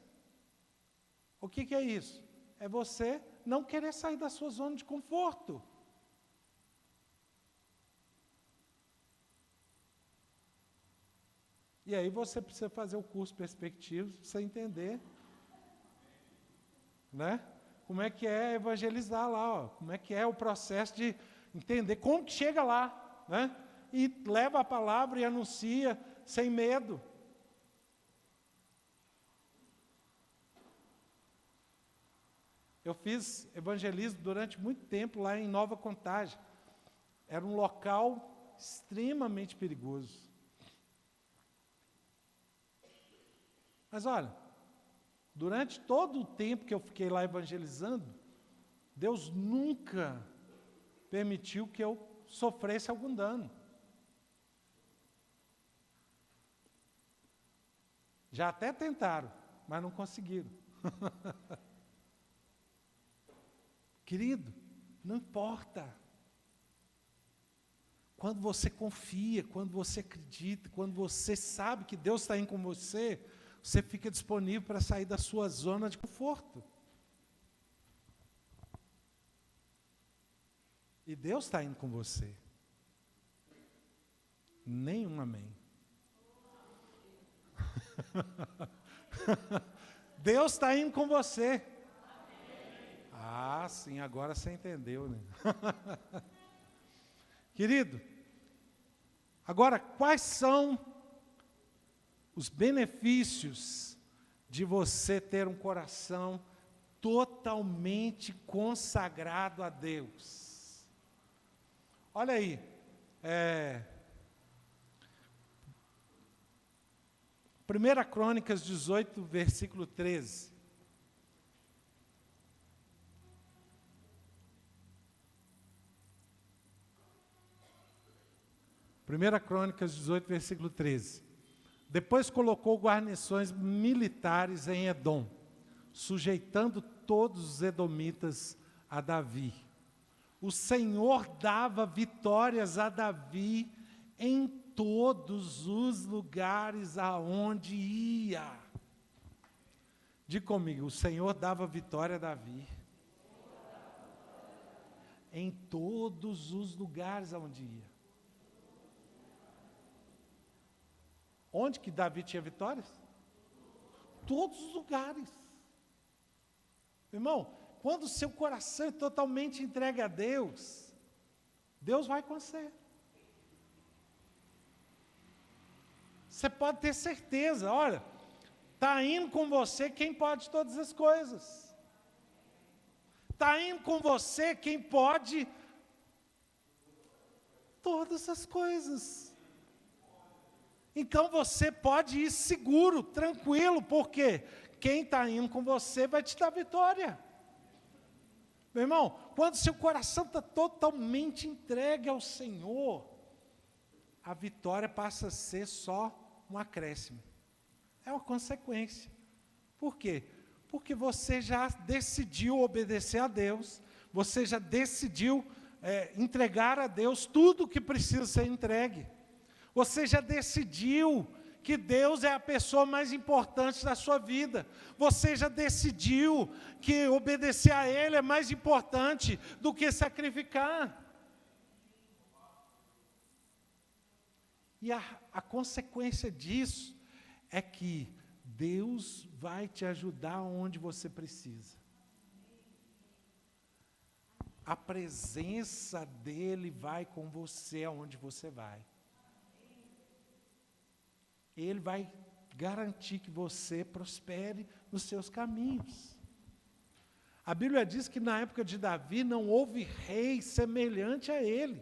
O que é isso? É você não querer sair da sua zona de conforto. E aí você precisa fazer o curso Perspectivas para você entender, né? Como é que é evangelizar lá, ó, como é que é o processo de entender como que chega lá, né? E leva a palavra e anuncia sem medo. Eu fiz evangelismo durante muito tempo lá em Nova Contagem. Era um local extremamente perigoso. Mas olha, durante todo o tempo que eu fiquei lá evangelizando, Deus nunca permitiu que eu sofresse algum dano. Já até tentaram, mas não conseguiram. Querido, não importa. Quando você confia, quando você acredita, quando você sabe que Deus está indo com você, você fica disponível para sair da sua zona de conforto. E Deus está indo com você. Nenhum amém. Deus está indo com você. Ah, sim, agora você entendeu, né? Querido, agora quais são os benefícios de você ter um coração totalmente consagrado a Deus? Olha aí, 1 Crônicas 18, versículo 13. 1 Crônicas 18, versículo 13. Depois colocou guarnições militares em Edom, sujeitando todos os edomitas a Davi. O Senhor dava vitórias a Davi em todos os lugares aonde ia. Diga comigo, o Senhor dava vitória a Davi. Em todos os lugares aonde ia. Onde que Davi tinha vitórias? Todos os lugares. Irmão, quando o seu coração é totalmente entregue a Deus, Deus vai com você. Você pode ter certeza, olha, está indo com você quem pode todas as coisas. Está indo com você quem pode todas as coisas. Então você pode ir seguro, tranquilo, porque quem está indo com você vai te dar vitória. Meu irmão, quando seu coração está totalmente entregue ao Senhor, a vitória passa a ser só um acréscimo. É uma consequência. Por quê? Porque você já decidiu obedecer a Deus, você já decidiu entregar a Deus tudo o que precisa ser entregue. Você já decidiu que Deus é a pessoa mais importante da sua vida. Você já decidiu que obedecer a Ele é mais importante do que sacrificar. E a consequência disso é que Deus vai te ajudar onde você precisa. A presença dEle vai com você aonde você vai. Ele vai garantir que você prospere nos seus caminhos. A Bíblia diz que na época de Davi não houve rei semelhante a ele.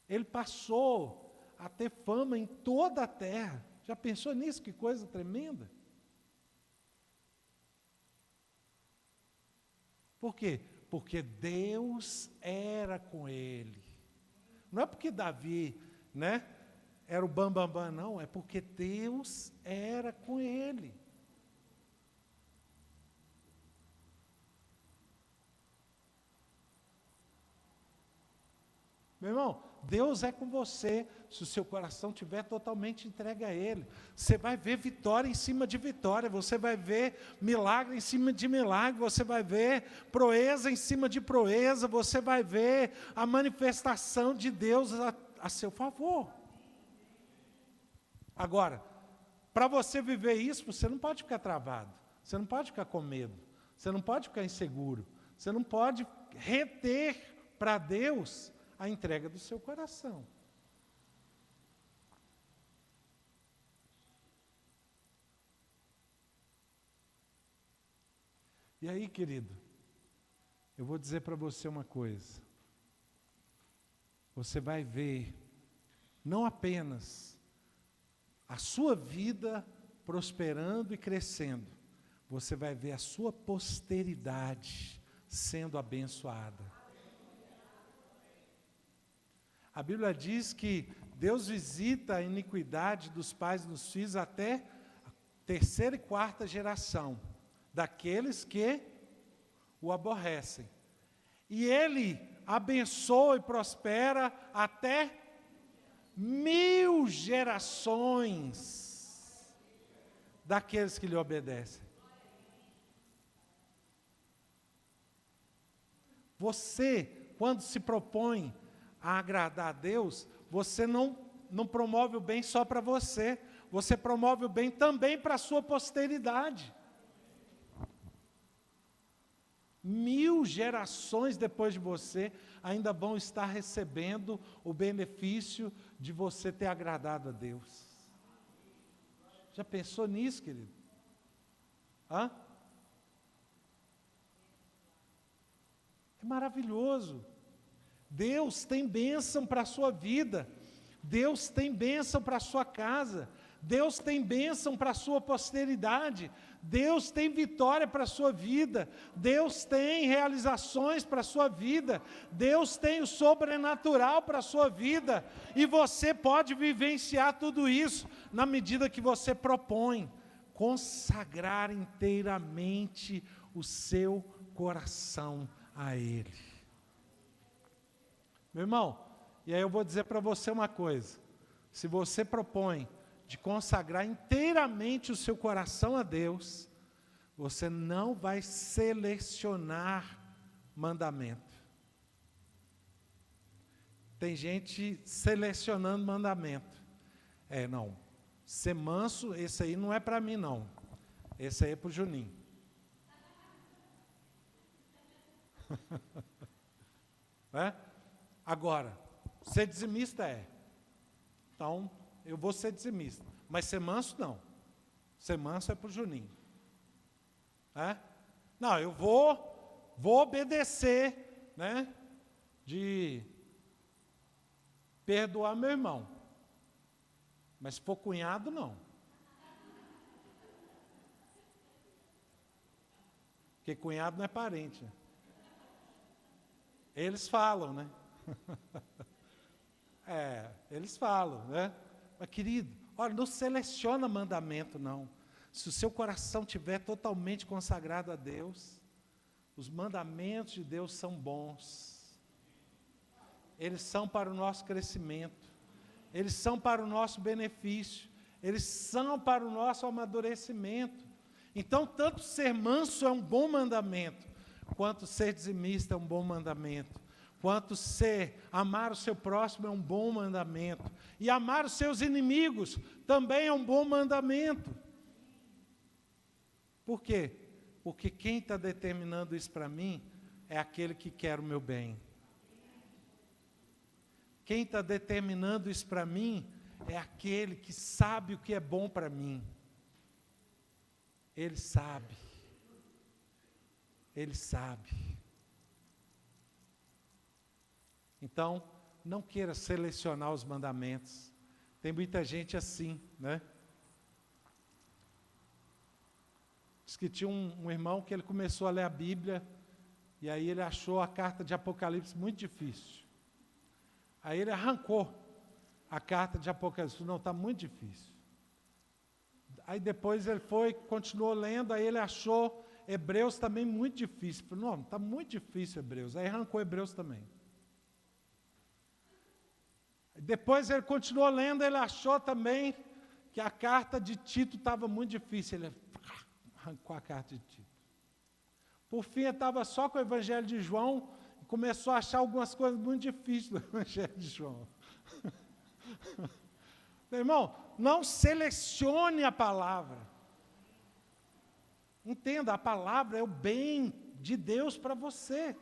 Ele passou a ter fama em toda a terra. Já pensou nisso? Que coisa tremenda. Por quê? Porque Deus era com ele. Não é porque Davi, era o bambambam, não. É porque Deus era com ele. Meu irmão, Deus é com você, se o seu coração estiver totalmente entregue a Ele. Você vai ver vitória em cima de vitória, você vai ver milagre em cima de milagre, você vai ver proeza em cima de proeza, você vai ver a manifestação de Deus a seu favor. Agora, para você viver isso, você não pode ficar travado, você não pode ficar com medo, você não pode ficar inseguro, você não pode reter para Deus a entrega do seu coração. E aí, querido, eu vou dizer para você uma coisa. Você vai ver, não apenas a sua vida prosperando e crescendo, você vai ver a sua posteridade sendo abençoada. A Bíblia diz que Deus visita a iniquidade dos pais dos filhos até a terceira e quarta geração, daqueles que o aborrecem. E Ele abençoa e prospera até 1000 gerações daqueles que lhe obedecem. Você, quando se propõe a agradar a Deus, você não promove o bem só para você, você promove o bem também para a sua posteridade. 1000 gerações depois de você ainda vão estar recebendo o benefício de você ter agradado a Deus. Já pensou nisso, querido? É maravilhoso. Deus tem bênção para a sua vida, Deus tem bênção para a sua casa, Deus tem bênção para a sua posteridade, Deus tem vitória para a sua vida, Deus tem realizações para a sua vida, Deus tem o sobrenatural para a sua vida, e você pode vivenciar tudo isso na medida que você propõe consagrar inteiramente o seu coração a Ele. Meu irmão, e aí eu vou dizer para você uma coisa, se você propõe de consagrar inteiramente o seu coração a Deus, você não vai selecionar mandamento. Tem gente selecionando mandamento. Não, ser manso, esse aí não é para mim não, esse aí é para o Juninho. Agora, ser dizimista então eu vou ser dizimista, mas ser manso não, ser manso é para o Juninho. Não, eu vou obedecer, de perdoar meu irmão, mas se for cunhado, não. Porque cunhado não é parente. Eles falam, eles falam, Mas, querido, Olha, não seleciona mandamento, não. Se o seu coração estiver totalmente consagrado a Deus, os mandamentos de Deus são bons. Eles são para o nosso crescimento. Eles são para o nosso benefício. Eles são para o nosso amadurecimento. Então, tanto ser manso é um bom mandamento, quanto ser dizimista é um bom mandamento, quanto amar o seu próximo é um bom mandamento, e amar os seus inimigos também é um bom mandamento. Por quê? Porque quem está determinando isso para mim é aquele que quer o meu bem. Quem está determinando isso para mim é aquele que sabe o que é bom para mim. Ele sabe. Ele sabe. Então, não queira selecionar os mandamentos. Tem muita gente assim, né? Diz que tinha um irmão que ele começou a ler a Bíblia, e aí ele achou a carta de Apocalipse muito difícil. Aí ele arrancou a carta de Apocalipse. Não, está muito difícil. Aí depois ele continuou lendo, aí ele achou Hebreus também muito difícil. Falei, não, está muito difícil Hebreus. Aí arrancou Hebreus também. Depois ele continuou lendo, ele achou também que a carta de Tito estava muito difícil. Ele arrancou a carta de Tito. Por fim, ele estava só com o Evangelho de João e começou a achar algumas coisas muito difíceis do Evangelho de João. Meu irmão, não selecione a palavra. Entenda, a palavra é o bem de Deus para você.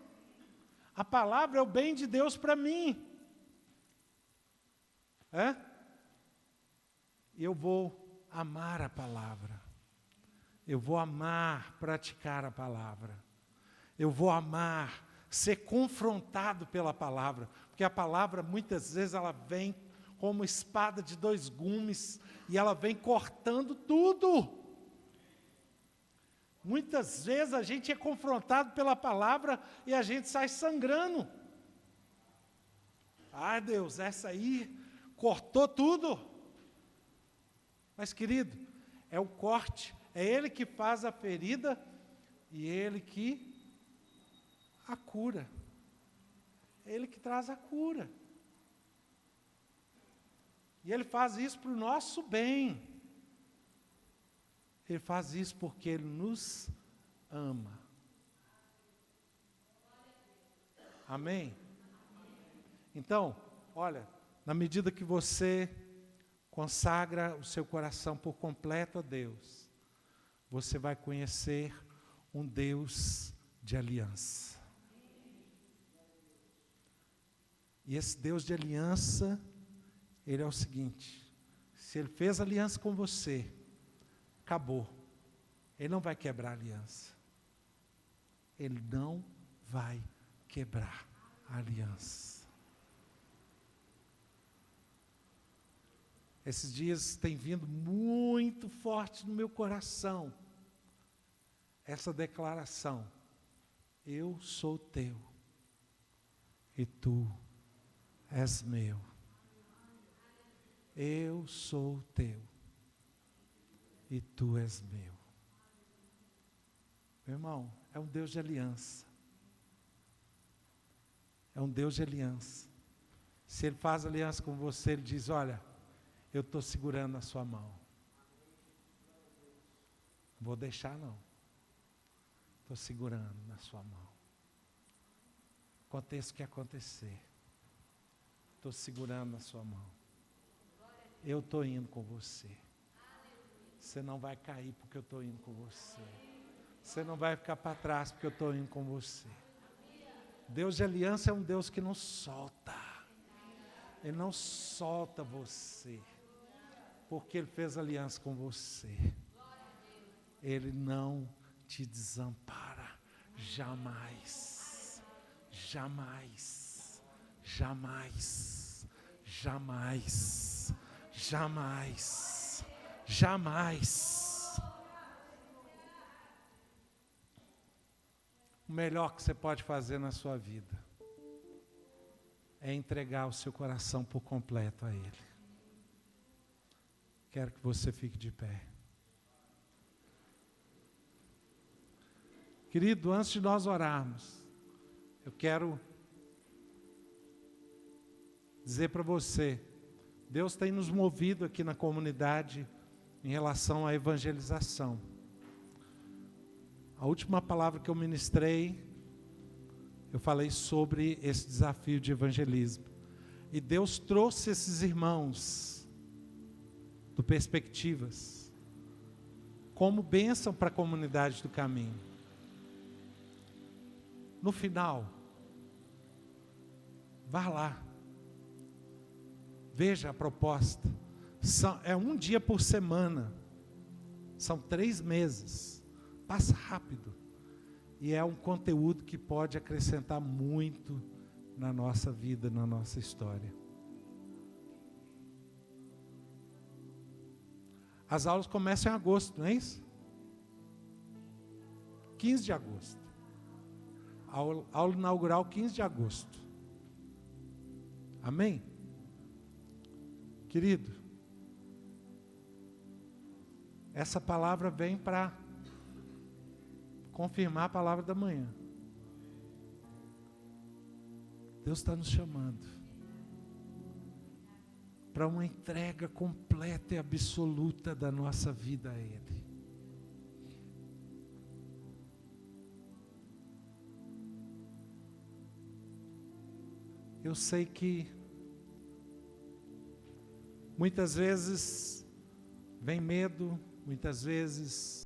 A palavra é o bem de Deus para mim. Eu vou amar a palavra. Eu vou amar praticar a palavra. Eu vou amar ser confrontado pela palavra. Porque a palavra, muitas vezes, ela vem como espada de dois gumes, e ela vem cortando tudo. Muitas vezes a gente é confrontado pela palavra e a gente sai sangrando. Ah, Deus, essa aí cortou tudo. Mas, querido, é o corte, é Ele que faz a ferida e Ele que a cura. É Ele que traz a cura. E Ele faz isso para o nosso bem. Ele faz isso porque Ele nos ama. Amém? Então, olha, na medida que você consagra o seu coração por completo a Deus, você vai conhecer um Deus de aliança. E esse Deus de aliança, Ele é o seguinte: se Ele fez aliança com você, acabou. Ele não vai quebrar a aliança. Ele não vai quebrar a aliança. Esses dias tem vindo muito forte no meu coração essa declaração: eu sou teu e tu és meu. Eu sou teu e tu és meu. Meu irmão, é um Deus de aliança. É um Deus de aliança. Se Ele faz aliança com você, Ele diz: olha, eu estou segurando a sua mão. Não vou deixar não. Estou segurando na sua mão. Aconteça o que acontecer. Estou segurando na sua mão. Eu estou indo com você. Você não vai cair porque eu estou indo com você. Você não vai ficar para trás porque eu estou indo com você. Deus de aliança é um Deus que não solta. Ele não solta você, porque Ele fez aliança com você. Ele não te desampara, jamais, jamais, jamais, jamais, jamais, jamais. O melhor que você pode fazer na sua vida é entregar o seu coração por completo a Ele. quero que você fique de pé. Querido, antes de nós orarmos, eu quero dizer para você, Deus tem nos movido aqui na comunidade em relação à evangelização. A última palavra que eu ministrei, eu falei sobre esse desafio de evangelismo. E Deus trouxe esses irmãos do Perspectivas como bênção para a comunidade do caminho. No final, vá lá, veja a proposta. É um dia por semana, são 3 meses, passa rápido. E é um conteúdo que pode acrescentar muito na nossa vida, na nossa história. As aulas começam em agosto, não é isso? 15 de agosto. Aula inaugural 15 de agosto. Amém? Querido, essa palavra vem para confirmar a palavra da manhã. Deus está nos chamando para uma entrega completa e absoluta da nossa vida a Ele. Eu sei que muitas vezes vem medo, muitas vezes